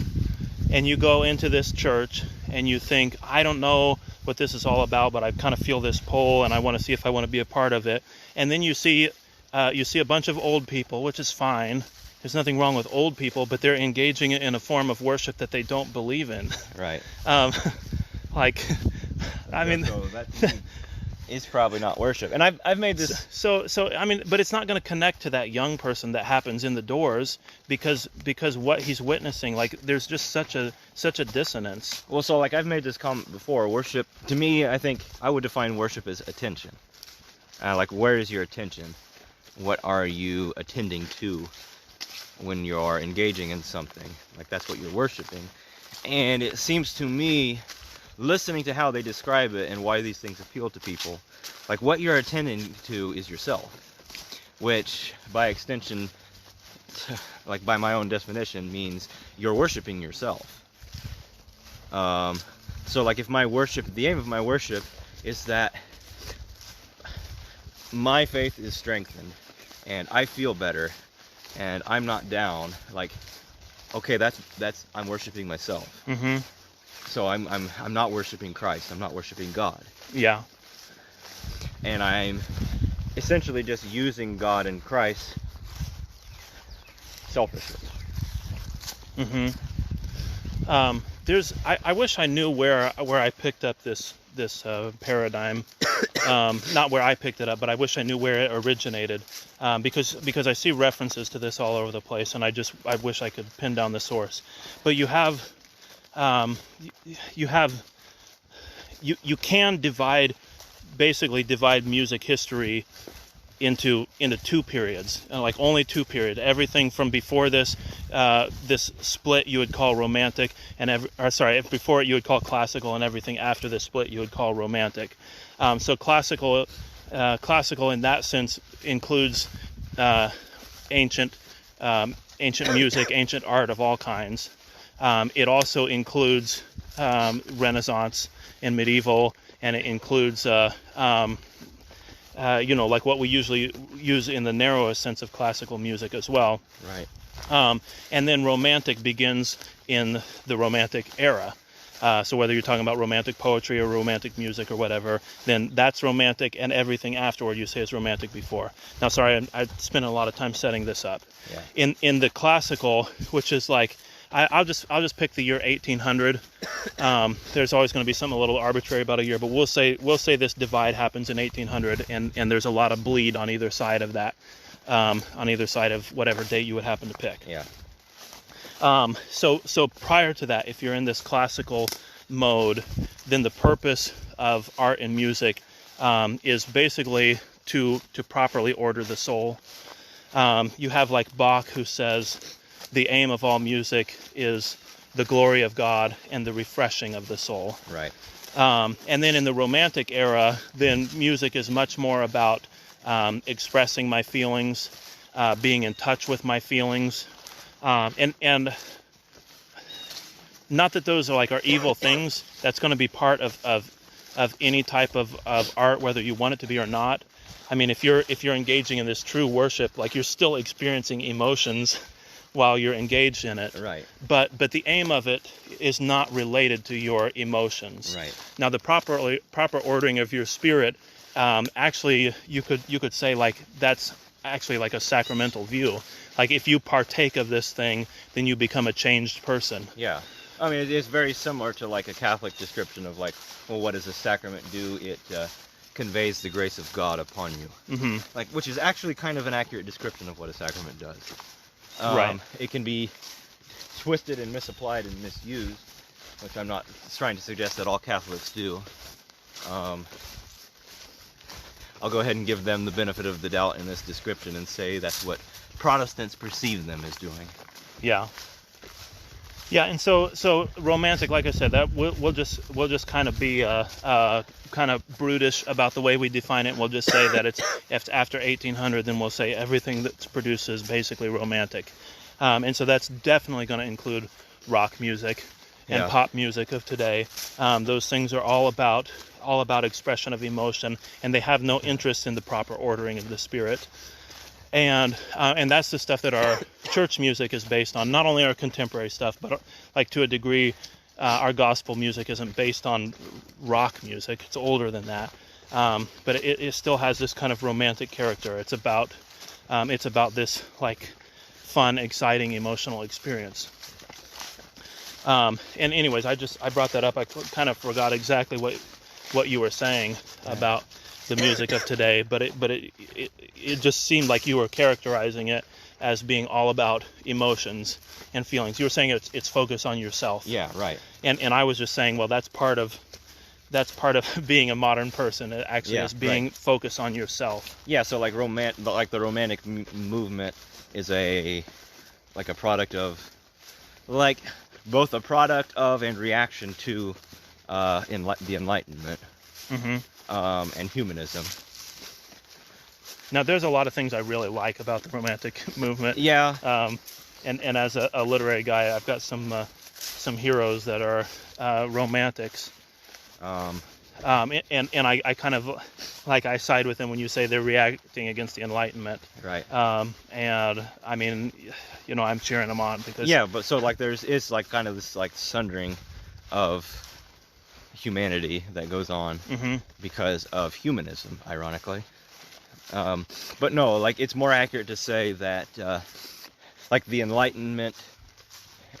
and you go into this church and you think, I don't know what this is all about, but I kind of feel this pull and I want to see if I want to be a part of it. And then you see a bunch of old people, which is fine. There's nothing wrong with old people, but they're engaging in a form of worship that they don't believe in. Right. Like, I mean, so that is probably not worship. And I've made this. So I mean, but it's not going to connect to that young person that happens in the doors because what he's witnessing, like, there's just such a dissonance. Well, so like I've made this comment before. Worship, to me, I think I would define worship as attention. Like, where is your attention? What are you attending to? when you're engaging in something. Like, that's what you're worshiping. And it seems to me, listening to how they describe it and why these things appeal to people, like, what you're attending to is yourself, which by extension, like by my own definition, means you're worshiping yourself. So like, if my worship, the aim of my worship is that my faith is strengthened and I feel better and I'm not down, like, okay, that's I'm worshiping myself. Mm-hmm. So I'm not worshiping Christ. I'm not worshiping God. Yeah. And I'm essentially just using God and Christ selfishly. Mm-hmm. I wish I knew where I picked up this paradigm. Not where I picked it up, but I wish I knew where it originated, because I see references to this all over the place, and I wish I could pin down the source. But you can basically divide music history into two periods, like only two periods. Everything from before this split you would call romantic, before it you would call classical, and everything after this split you would call romantic. So classical in that sense includes ancient music, ancient art of all kinds. It also includes Renaissance and medieval, and it includes like what we usually use in the narrowest sense of classical music as well. Right. And then romantic begins in the Romantic era. So whether you're talking about romantic poetry or romantic music or whatever, then that's romantic, and everything afterward you say is romantic before. Now, sorry, I spent a lot of time setting this up. Yeah. In the classical, which is like, I'll just pick the year 1800. There's always going to be something a little arbitrary about a year, but we'll say this divide happens in 1800, and there's a lot of bleed on either side of that, on either side of whatever date you would happen to pick. Yeah. So prior to that, if you're in this classical mode, then the purpose of art and music is basically to properly order the soul. You have like Bach, who says the aim of all music is the glory of God and the refreshing of the soul. Right. And then in the Romantic era, then music is much more about expressing my feelings, being in touch with my feelings, and not that those are evil things. That's going to be part of any type of art, whether you want it to be or not. I mean, if you're engaging in this true worship, like, you're still experiencing emotions while you're engaged in it. Right. But the aim of it is not related to your emotions. Right. Now, the proper ordering of your spirit, actually, you could say, like, that's actually like a sacramental view. Like, if you partake of this thing, then you become a changed person. Yeah. I mean, it's very similar to like a Catholic description of like, well, what does a sacrament do? It conveys the grace of God upon you. Mm-hmm. Like, which is actually kind of an accurate description of what a sacrament does. Right. It can be twisted and misapplied and misused, which I'm not trying to suggest that all Catholics do. I'll go ahead and give them the benefit of the doubt in this description and say that's what Protestants perceive them as doing. Yeah. Yeah, and so romantic, like I said, that we'll just kind of be kind of brutish about the way we define it. We'll just say that it's after 1800, then we'll say everything that's produced is basically romantic, and so that's definitely going to include rock music and pop music of today. Those things are all about expression of emotion, and they have no interest in the proper ordering of the spirit. And that's the stuff that our church music is based on. Not only our contemporary stuff, but like to a degree, our gospel music isn't based on rock music. It's older than that, but it still has this kind of romantic character. It's about this like fun, exciting, emotional experience. And anyways, I brought that up. I kind of forgot exactly what you were saying about the music of today, but it just seemed like you were characterizing it as being all about emotions and feelings. You were saying it's focused on yourself. Yeah, right. And I was just saying, well, that's part of being a modern person. It actually is being focused on yourself. Yeah, so like the romantic movement is a like a product of, like, both a product of and reaction to the Enlightenment and humanism. Now, there's a lot of things I really like about the Romantic movement. Yeah. And as a literary guy, I've got some heroes that are romantics. And I kind of, like, I side with them when you say they're reacting against the Enlightenment. Right. And I mean, you know, I'm cheering them on because Yeah, but so like it's like kind of this like sundering of humanity that goes on because of humanism, ironically. But no, like it's more accurate to say that like the Enlightenment,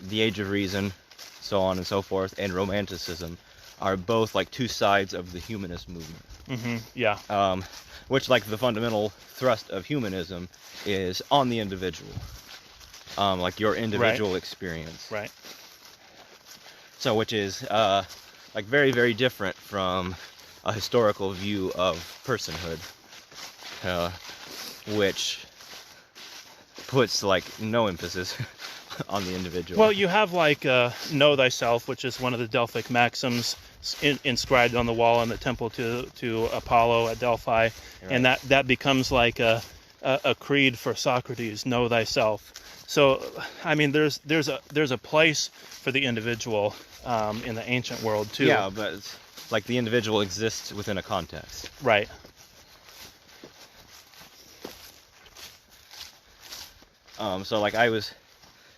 the Age of Reason, so on and so forth, and Romanticism are both like two sides of the humanist movement. Yeah. Which, like, the fundamental thrust of humanism is on the individual, like your individual experience. Right. So, which is like very, very different from a historical view of personhood, which puts like no emphasis on the individual. Well, you have like know thyself, which is one of the Delphic maxims inscribed on the wall in the temple to Apollo at Delphi, right. And that becomes like a creed for Socrates. Know thyself. So, I mean, there's a place for the individual in the ancient world too. Yeah, but it's like the individual exists within a context. Right. So like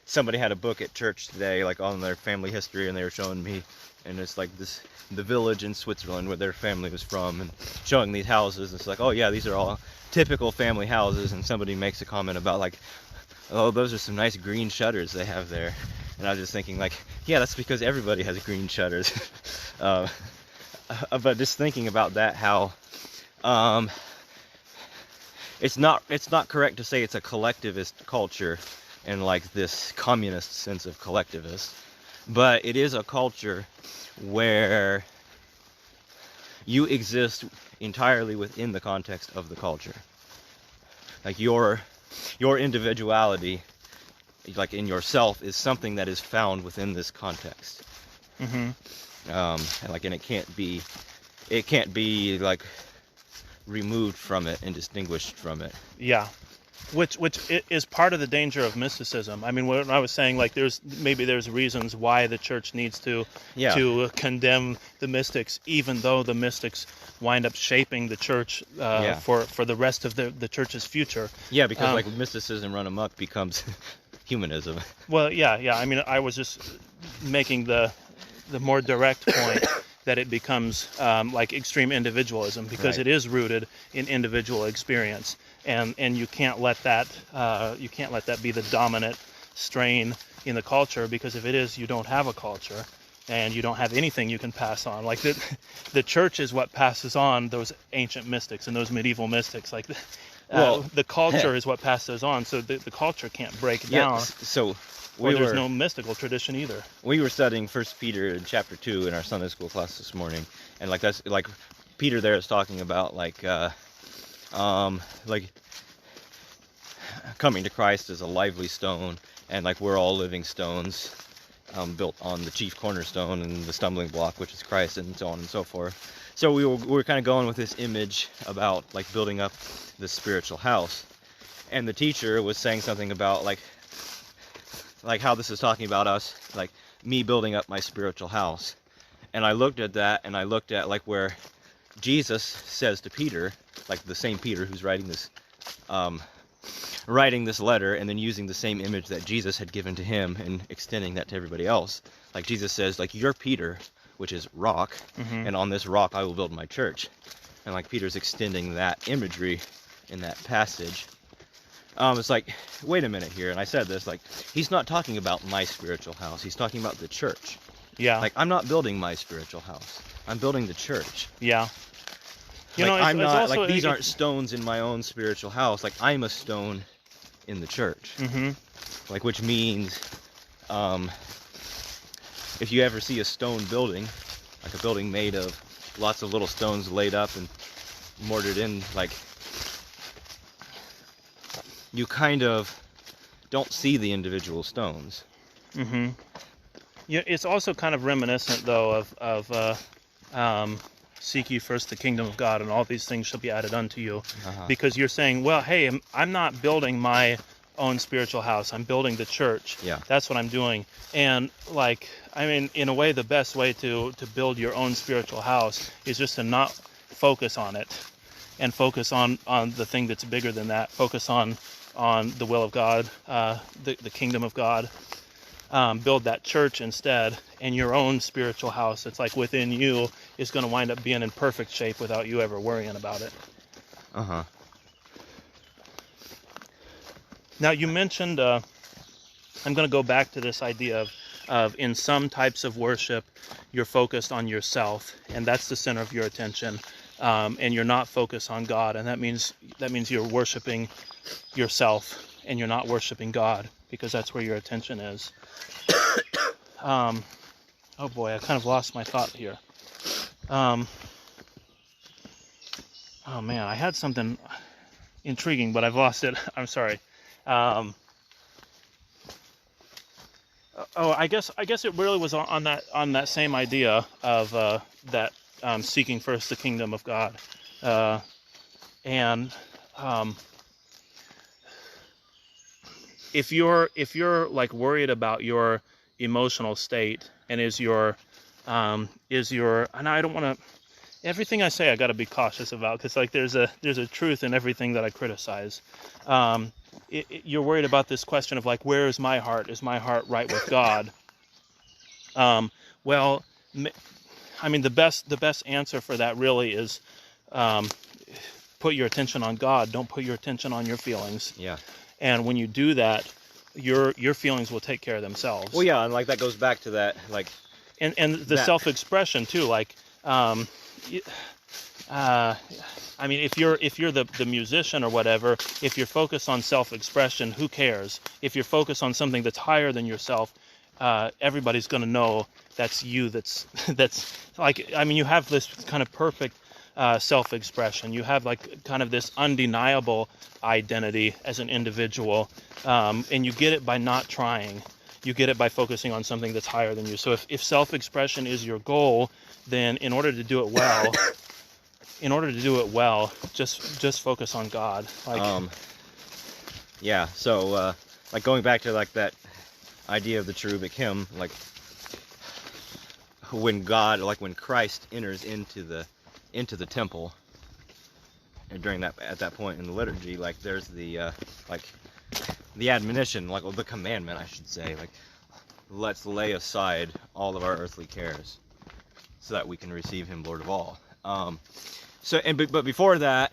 somebody had a book at church today, like on their family history, and they were showing me, and it's like the village in Switzerland where their family was from, and showing these houses. And it's like, oh yeah, these are all typical family houses, and somebody makes a comment about like, oh, those are some nice green shutters they have there. And I was just thinking like, yeah, that's because everybody has green shutters. But just thinking about that, how it's not correct to say it's a collectivist culture in like this communist sense of collectivist, but it is a culture where you exist entirely within the context of the culture. Like your individuality, like in yourself, is something that is found within this context. And it can't be like removed from it and distinguished from it. Yeah. Which is part of the danger of mysticism. I mean, when I was saying like there's reasons why the church needs to condemn the mystics, even though the mystics wind up shaping the church for the rest of the church's future. Yeah, because like mysticism run amok becomes humanism. Well, yeah. I mean, I was just making the more direct point that it becomes like extreme individualism because it is rooted in individual experience. And you can't let that be the dominant strain in the culture, because if it is, you don't have a culture and you don't have anything you can pass on. Like the church is what passes on those ancient mystics and those medieval mystics. Like the culture is what passes on. So the culture can't break down. So there's no mystical tradition either. We were studying 1 Peter in chapter 2 in our Sunday school class this morning, and like that's like Peter there is talking about like coming to Christ as a lively stone, and like we're all living stones, built on the chief cornerstone and the stumbling block, which is Christ, and so on and so forth. So we were kind of going with this image about like building up this spiritual house, and the teacher was saying something about like how this is talking about us, like me building up my spiritual house. And I looked at that, and I looked at like where Jesus says to Peter, like the same Peter who's writing this letter, and then using the same image that Jesus had given to him and extending that to everybody else. Like Jesus says, like, you're Peter, which is rock, and on this rock I will build my church. And like Peter's extending that imagery in that passage. It's like, wait a minute here, and I said this, like, he's not talking about my spiritual house, he's talking about the church. Yeah. Like, I'm not building my spiritual house, I'm building the church. Yeah. You know, I'm not, like, these aren't stones in my own spiritual house, like, I'm a stone in the church. Like, which means, if you ever see a stone building, like a building made of lots of little stones laid up and mortared in, like, you kind of don't see the individual stones. Mm-hmm. Yeah, it's also kind of reminiscent, though, of seek ye first the kingdom of God, and all these things shall be added unto you. Uh-huh. Because you're saying, well, hey, I'm not building my own spiritual house. I'm building the church. Yeah. That's what I'm doing. And, like, I mean, in a way, the best way to build your own spiritual house is just to not focus on it and focus on the thing that's bigger than that. Focus on the will of God, the kingdom of God. Build that church instead, and your own spiritual house that's like within you is going to wind up being in perfect shape without you ever worrying about it. Uh-huh. Now, you mentioned, I'm going to go back to this idea of in some types of worship, you're focused on yourself, and that's the center of your attention, and you're not focused on God, and that means you're worshiping yourself, and you're not worshiping God, because that's where your attention is. Oh boy, I kind of lost my thought here. Oh man, I had something intriguing, but I've lost it. I'm sorry. I guess it really was on that same idea of that seeking first the kingdom of God, and if you're like worried about your emotional state, and is your and I don't want to, everything I say I got to be cautious about, because like there's a truth in everything that I criticize. You're worried about this question of like, where is my heart? Is my heart right with God? Well, I mean, the best answer for that really is put your attention on God. Don't put your attention on your feelings. Yeah. And when you do that, your feelings will take care of themselves. Well, yeah, and like that goes back to that, like, and the self-expression too. Like, I mean, if you're the musician or whatever, if you're focused on self-expression, who cares? If you're focused on something that's higher than yourself, everybody's going to know that's you. That's like, I mean, you have this kind of perfect self-expression. You have like kind of this undeniable identity as an individual, and you get it by not trying. You get it by focusing on something that's higher than you. So if self-expression is your goal, then in order to do it well, just focus on God. Like, yeah. So like going back to like that idea of the cherubic hymn, like when Christ enters into the temple, and at that point in the liturgy, like there's the the admonition, like, well, the commandment, I should say, like, let's lay aside all of our earthly cares so that we can receive him, Lord of all. But before that,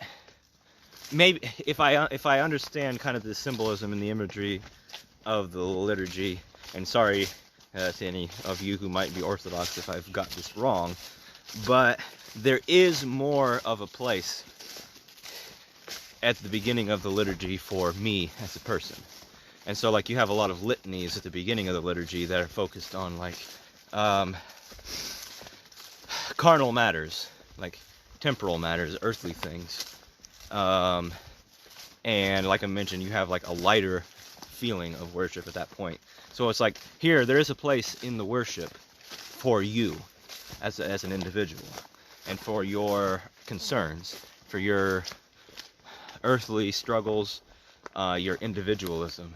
maybe if I understand kind of the symbolism and the imagery of the liturgy, and sorry to any of you who might be Orthodox if I've got this wrong, but there is more of a place at the beginning of the liturgy for me as a person. And so like you have a lot of litanies at the beginning of the liturgy that are focused on like carnal matters, like temporal matters, earthly things. And like I mentioned, you have like a lighter feeling of worship at that point. So it's like here there is a place in the worship for you as an individual, and for your concerns, for your earthly struggles, your individualism.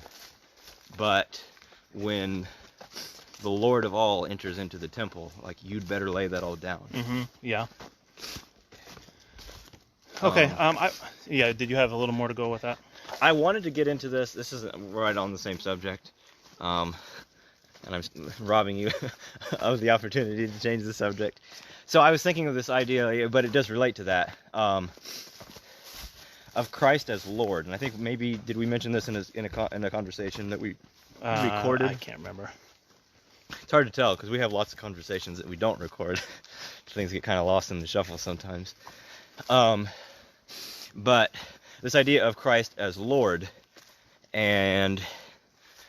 But when the Lord of all enters into the temple, like, you'd better lay that all down. Mm-hmm. Yeah. Okay. Yeah. Did you have a little more to go with that? I wanted to get into this. This is right on the same subject, and I'm robbing you of the opportunity to change the subject. So I was thinking of this idea, but it does relate to that. Of Christ as Lord, and I think maybe did we mention this in a conversation that we recorded? I can't remember. It's hard to tell because we have lots of conversations that we don't record. Things get kind of lost in the shuffle sometimes. But this idea of Christ as Lord, and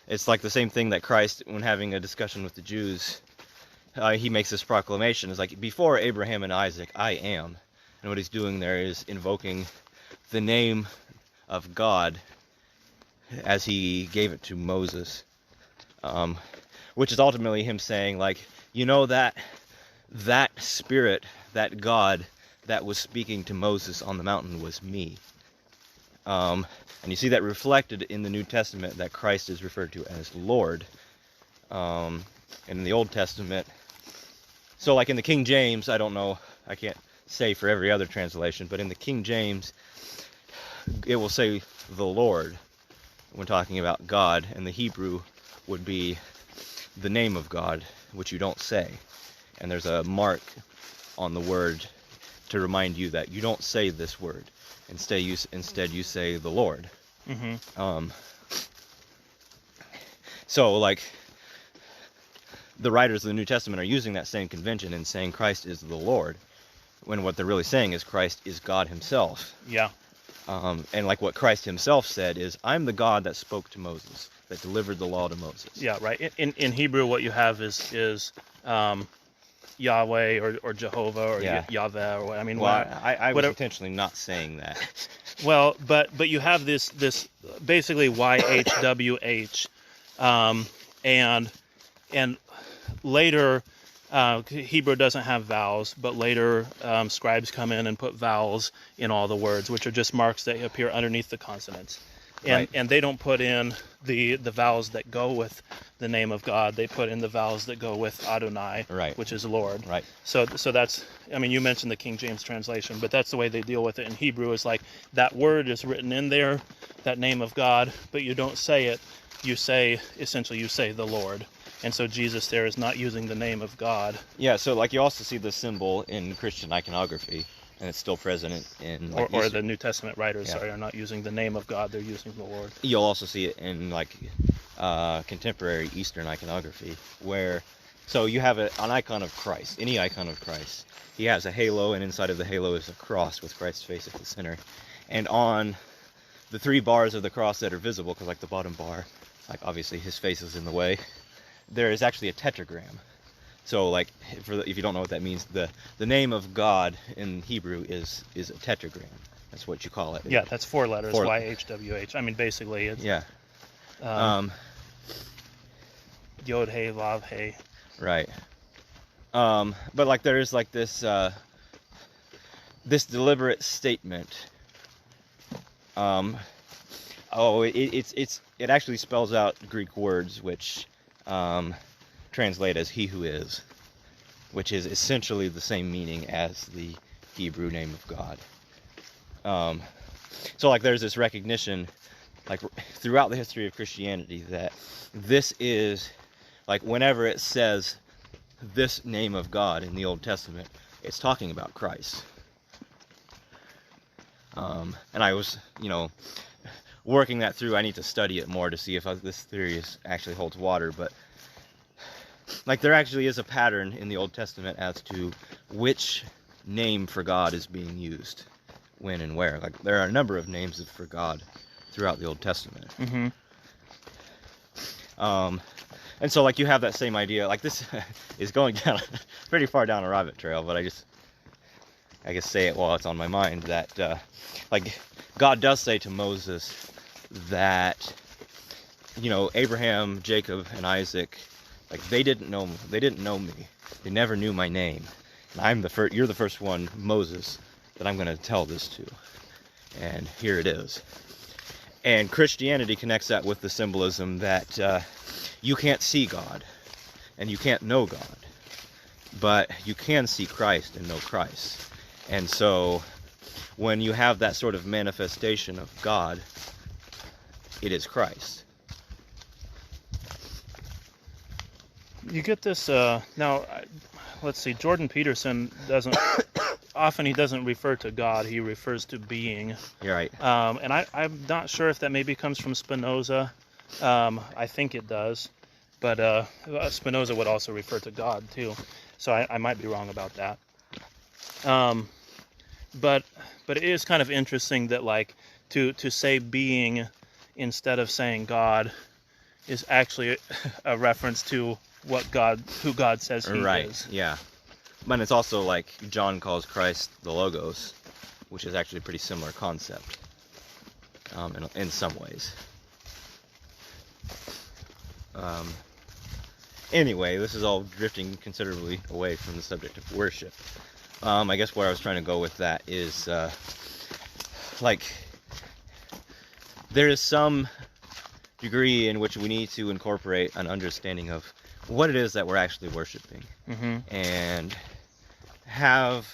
it's like the same thing that Christ, when having a discussion with the Jews, he makes this proclamation. It's like, before Abraham and Isaac, I am. And what he's doing there is invoking the name of God as he gave it to Moses, which is ultimately him saying, like, you know, that spirit, that God that was speaking to Moses on the mountain was me. And you see that reflected in the New Testament, that Christ is referred to as Lord. And in the Old Testament, so like in the King James, I don't know, I can't say for every other translation, but in the King James, it will say the Lord when talking about God, and the Hebrew would be the name of God, which you don't say. And there's a mark on the word to remind you that you don't say this word. Instead you say the Lord. Mm-hmm. So like the writers of the New Testament are using that same convention and saying Christ is the Lord, when what they're really saying is Christ is God himself. Yeah. And like what Christ himself said is, I'm the God that spoke to Moses, that delivered the law to Moses. Yeah, right. In Hebrew, what you have is Yahweh or Jehovah or Yahweh, or I mean, well, I was whatever. intentionally not saying that. Well, but you have this basically YHWH, and later Hebrew doesn't have vowels, but later scribes come in and put vowels in all the words, which are just marks that appear underneath the consonants. And they don't put in the vowels that go with the name of God. They put in the vowels that go with Adonai, which is Lord. Right. So that's, I mean, you mentioned the King James translation, but that's the way they deal with it in Hebrew. Is like that word is written in there, that name of God, but you don't say it. You say, essentially, you say the Lord. And so Jesus there is not using the name of God. Yeah, so like you also see the symbol in Christian iconography, and it's still present in like or the New Testament writers are not using the name of God, they're using the Lord. You'll also see it in like contemporary Eastern iconography, where so you have an icon of Christ, any icon of Christ. He has a halo, and inside of the halo is a cross with Christ's face at the center. And on the 3 bars of the cross that are visible, because like the bottom bar, like obviously his face is in the way, there is actually a tetragram. So like if you don't know what that means, the name of God in Hebrew is a tetragram. That's what you call it. Yeah, that's 4 letters, YHWH. I mean, basically it's Yod Hey Vav Hey. Right. But like there is like this this deliberate statement. It actually spells out Greek words which translate as he who is, which is essentially the same meaning as the Hebrew name of God. So like there's this recognition like throughout the history of Christianity that this is like whenever it says this name of God in the Old Testament, it's talking about Christ. And I was, working that through. I need to study it more to see if this theory actually holds water, but like there actually is a pattern in the Old Testament as to which name for God is being used when and where. Like there are a number of names for God throughout the Old Testament. Mm-hmm. And so like you have that same idea. Like this is going down pretty far down a rabbit trail, but I guess say it while it's on my mind that like God does say to Moses that Abraham, Jacob, and Isaac, like they didn't know me. They never knew my name. And you're the first one, Moses, that I'm going to tell this to. And here it is. And Christianity connects that with the symbolism that you can't see God and you can't know God, but you can see Christ and know Christ. And so when you have that sort of manifestation of God, it is Christ. You get this, now, let's see, Jordan Peterson doesn't, often he doesn't refer to God, he refers to being. You're right. And I'm not sure if that maybe comes from Spinoza. I think it does. But Spinoza would also refer to God too. So I might be wrong about that. But it is kind of interesting that like to say being instead of saying God is actually a reference to who God says he is. Yeah. But it's also like John calls Christ the Logos, which is actually a pretty similar concept in some ways. Anyway, this is all drifting considerably away from the subject of worship. I guess where I was trying to go with that is, like, there is some degree in which we need to incorporate an understanding of what it is that we're actually worshiping, and have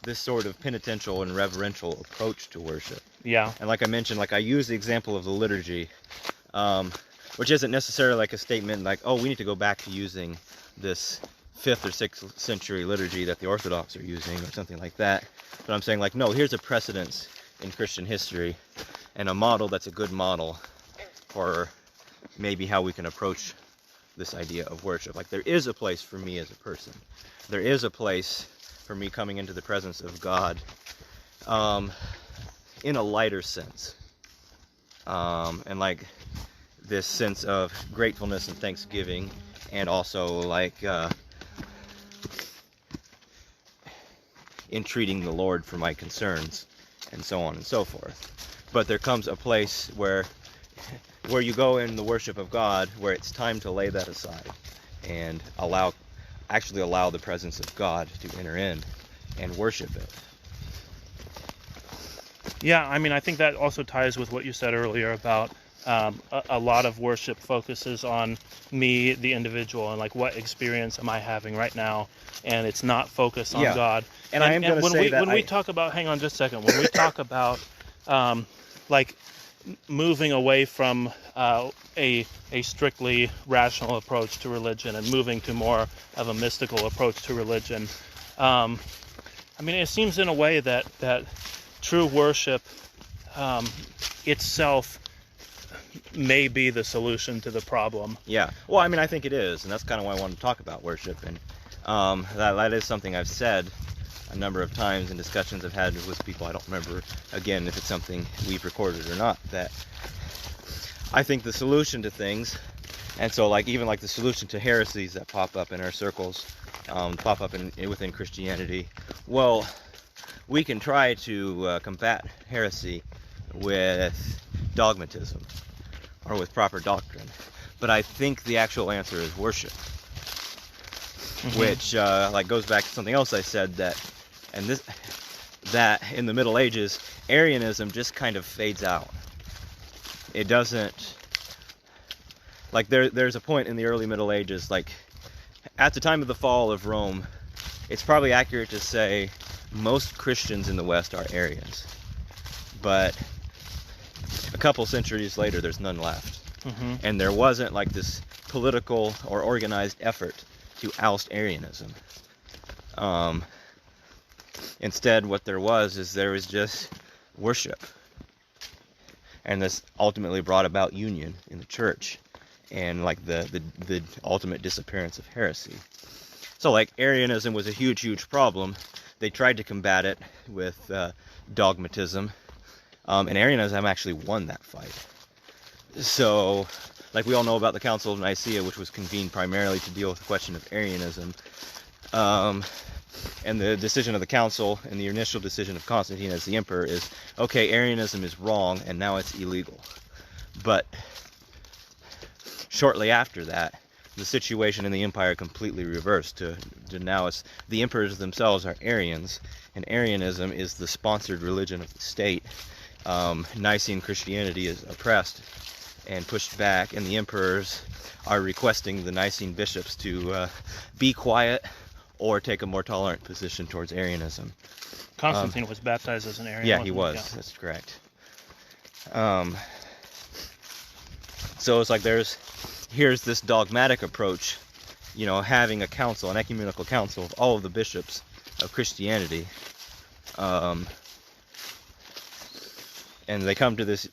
this sort of penitential and reverential approach to worship. Yeah. And like I mentioned, like I use the example of the liturgy, which isn't necessarily like a statement like, oh, we need to go back to using this 5th or 6th century liturgy that the Orthodox are using or something like that. But I'm saying like, no, here's a precedence in Christian history and a model that's a good model for maybe how we can approach this idea of worship. Like there is a place for me as a person. There is a place for me coming into the presence of God in a lighter sense. And like this sense of gratefulness and thanksgiving, and also like entreating the Lord for my concerns, and so on and so forth. But there comes a place where you go in the worship of God where it's time to lay that aside and actually allow the presence of God to enter in and worship it. Yeah, I mean, I think that also ties with what you said earlier about a lot of worship focuses on me, the individual, and like what experience am I having right now, and it's not focused on God. And I am going to say that when we talk about, hang on just a second, when we talk about like moving away from a strictly rational approach to religion and moving to more of a mystical approach to religion, I mean, it seems in a way that true worship itself may be the solution to the problem. Yeah. Well, I mean, I think it is, and that's kind of why I wanted to talk about worship. And that is something I've said a number of times in discussions I've had with people. I don't remember, again, if it's something we've recorded or not, that I think the solution to things, and so like even like the solution to heresies that pop up in our circles, pop up within Christianity, well, we can try to combat heresy with dogmatism or with proper doctrine, but I think the actual answer is worship, which like goes back to something else I said, that in the Middle Ages Arianism just kind of fades out. It doesn't, like there's a point in the early Middle Ages, like at the time of the fall of Rome, it's probably accurate to say most Christians in the West are Arians, but a couple centuries later there's none left. And there wasn't like this political or organized effort to oust Arianism. Instead, what there was just worship, and this ultimately brought about union in the church and like the ultimate disappearance of heresy. So like Arianism was a huge problem. They tried to combat it with dogmatism, and Arianism actually won that fight. So like we all know about the Council of Nicaea, which was convened primarily to deal with the question of Arianism, and the decision of the council and the initial decision of Constantine as the emperor is, okay, Arianism is wrong and now it's illegal. But shortly after that, the situation in the empire completely reversed to now it's the emperors themselves are Arians, and Arianism is the sponsored religion of the state. Nicene Christianity is oppressed and pushed back, and the emperors are requesting the Nicene bishops to be quiet or take a more tolerant position towards Arianism. Constantine was baptized as an Arian. Yeah, he was. Yeah. That's correct. So it's like here's this dogmatic approach, you know, having a council, an ecumenical council of all of the bishops of Christianity, and they come to this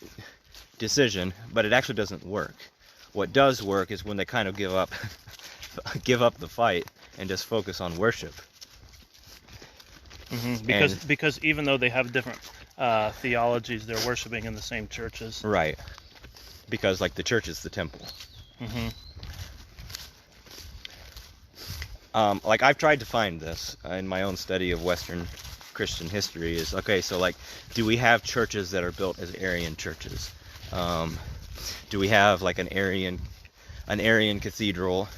decision, but it actually doesn't work. What does work is when they kind of give up the fight and just focus on worship. Because even though they have different theologies, they're worshiping in the same churches. Right. Because like the church is the temple. Like I've tried to find this in my own study of Western Christian history. Is okay. So like, do we have churches that are built as Arian churches? Do we have like an Arian an Arian cathedral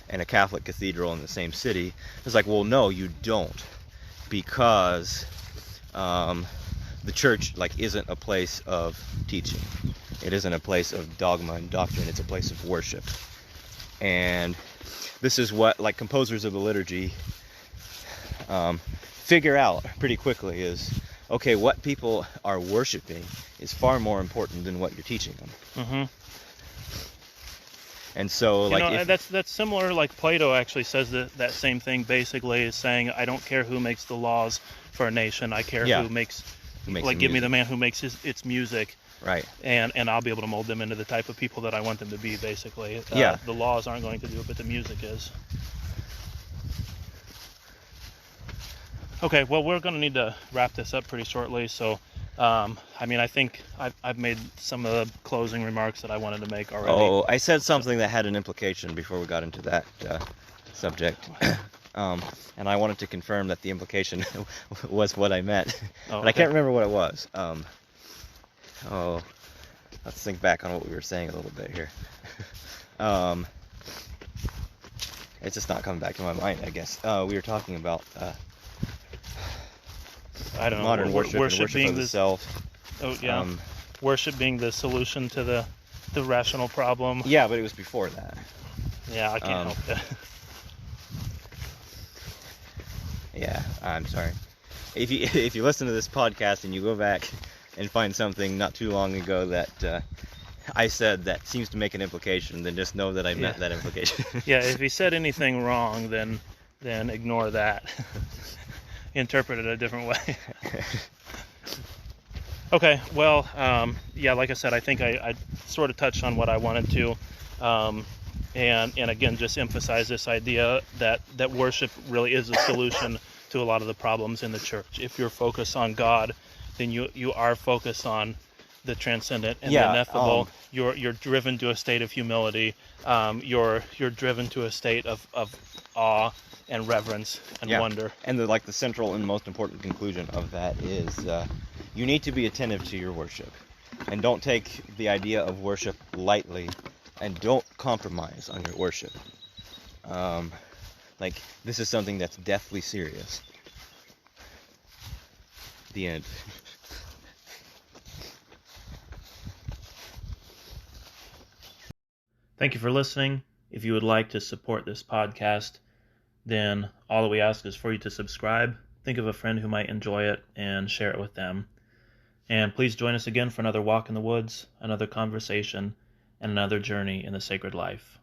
and a Catholic cathedral in the same city. It's like, well, no, you don't, because the church like isn't a place of teaching. It isn't a place of dogma and doctrine. It's a place of worship. And this is what like composers of the liturgy figure out pretty quickly is, okay, what people are worshiping is far more important than what you're teaching them. Mm-hmm. And so, like, that's similar. Like Plato actually says that same thing. Basically, is saying, I don't care who makes the laws for a nation. I care who makes like, give me the man who makes its music. Right. And I'll be able to mold them into the type of people that I want them to be. Basically, the laws aren't going to do it, but the music is. Okay, well, we're going to need to wrap this up pretty shortly. So, I mean, I think I've made some of the closing remarks that I wanted to make already. Oh, I said something that had an implication before we got into that subject. And I wanted to confirm that the implication was what I meant. Oh, but I can't remember what it was. Let's think back on what we were saying a little bit here. It's just not coming back to my mind, I guess. We were talking about I don't know, modern worship and worship being of the self. Oh yeah, worship being the solution to the rational problem. Yeah, but it was before that. Yeah, I can't help it. Yeah, I'm sorry. If you listen to this podcast and you go back and find something not too long ago that I said that seems to make an implication, then just know that I meant that implication. Yeah, if he said anything wrong, then ignore that. Interpret it a different way. Okay, well, yeah, like I said, I think I sort of touched on what I wanted to, and again, just emphasize this idea that worship really is a solution to a lot of the problems in the church. If you're focused on God, then you are focused on the transcendent and the ineffable. You're driven to a state of humility. You're driven to a state of awe and reverence and wonder. And the central and most important conclusion of that is you need to be attentive to your worship, and don't take the idea of worship lightly, and don't compromise on your worship. This is something that's deathly serious. The end. Thank you for listening. If you would like to support this podcast, then all that we ask is for you to subscribe, think of a friend who might enjoy it, and share it with them. And please join us again for another walk in the woods, another conversation, and another journey in the sacred life.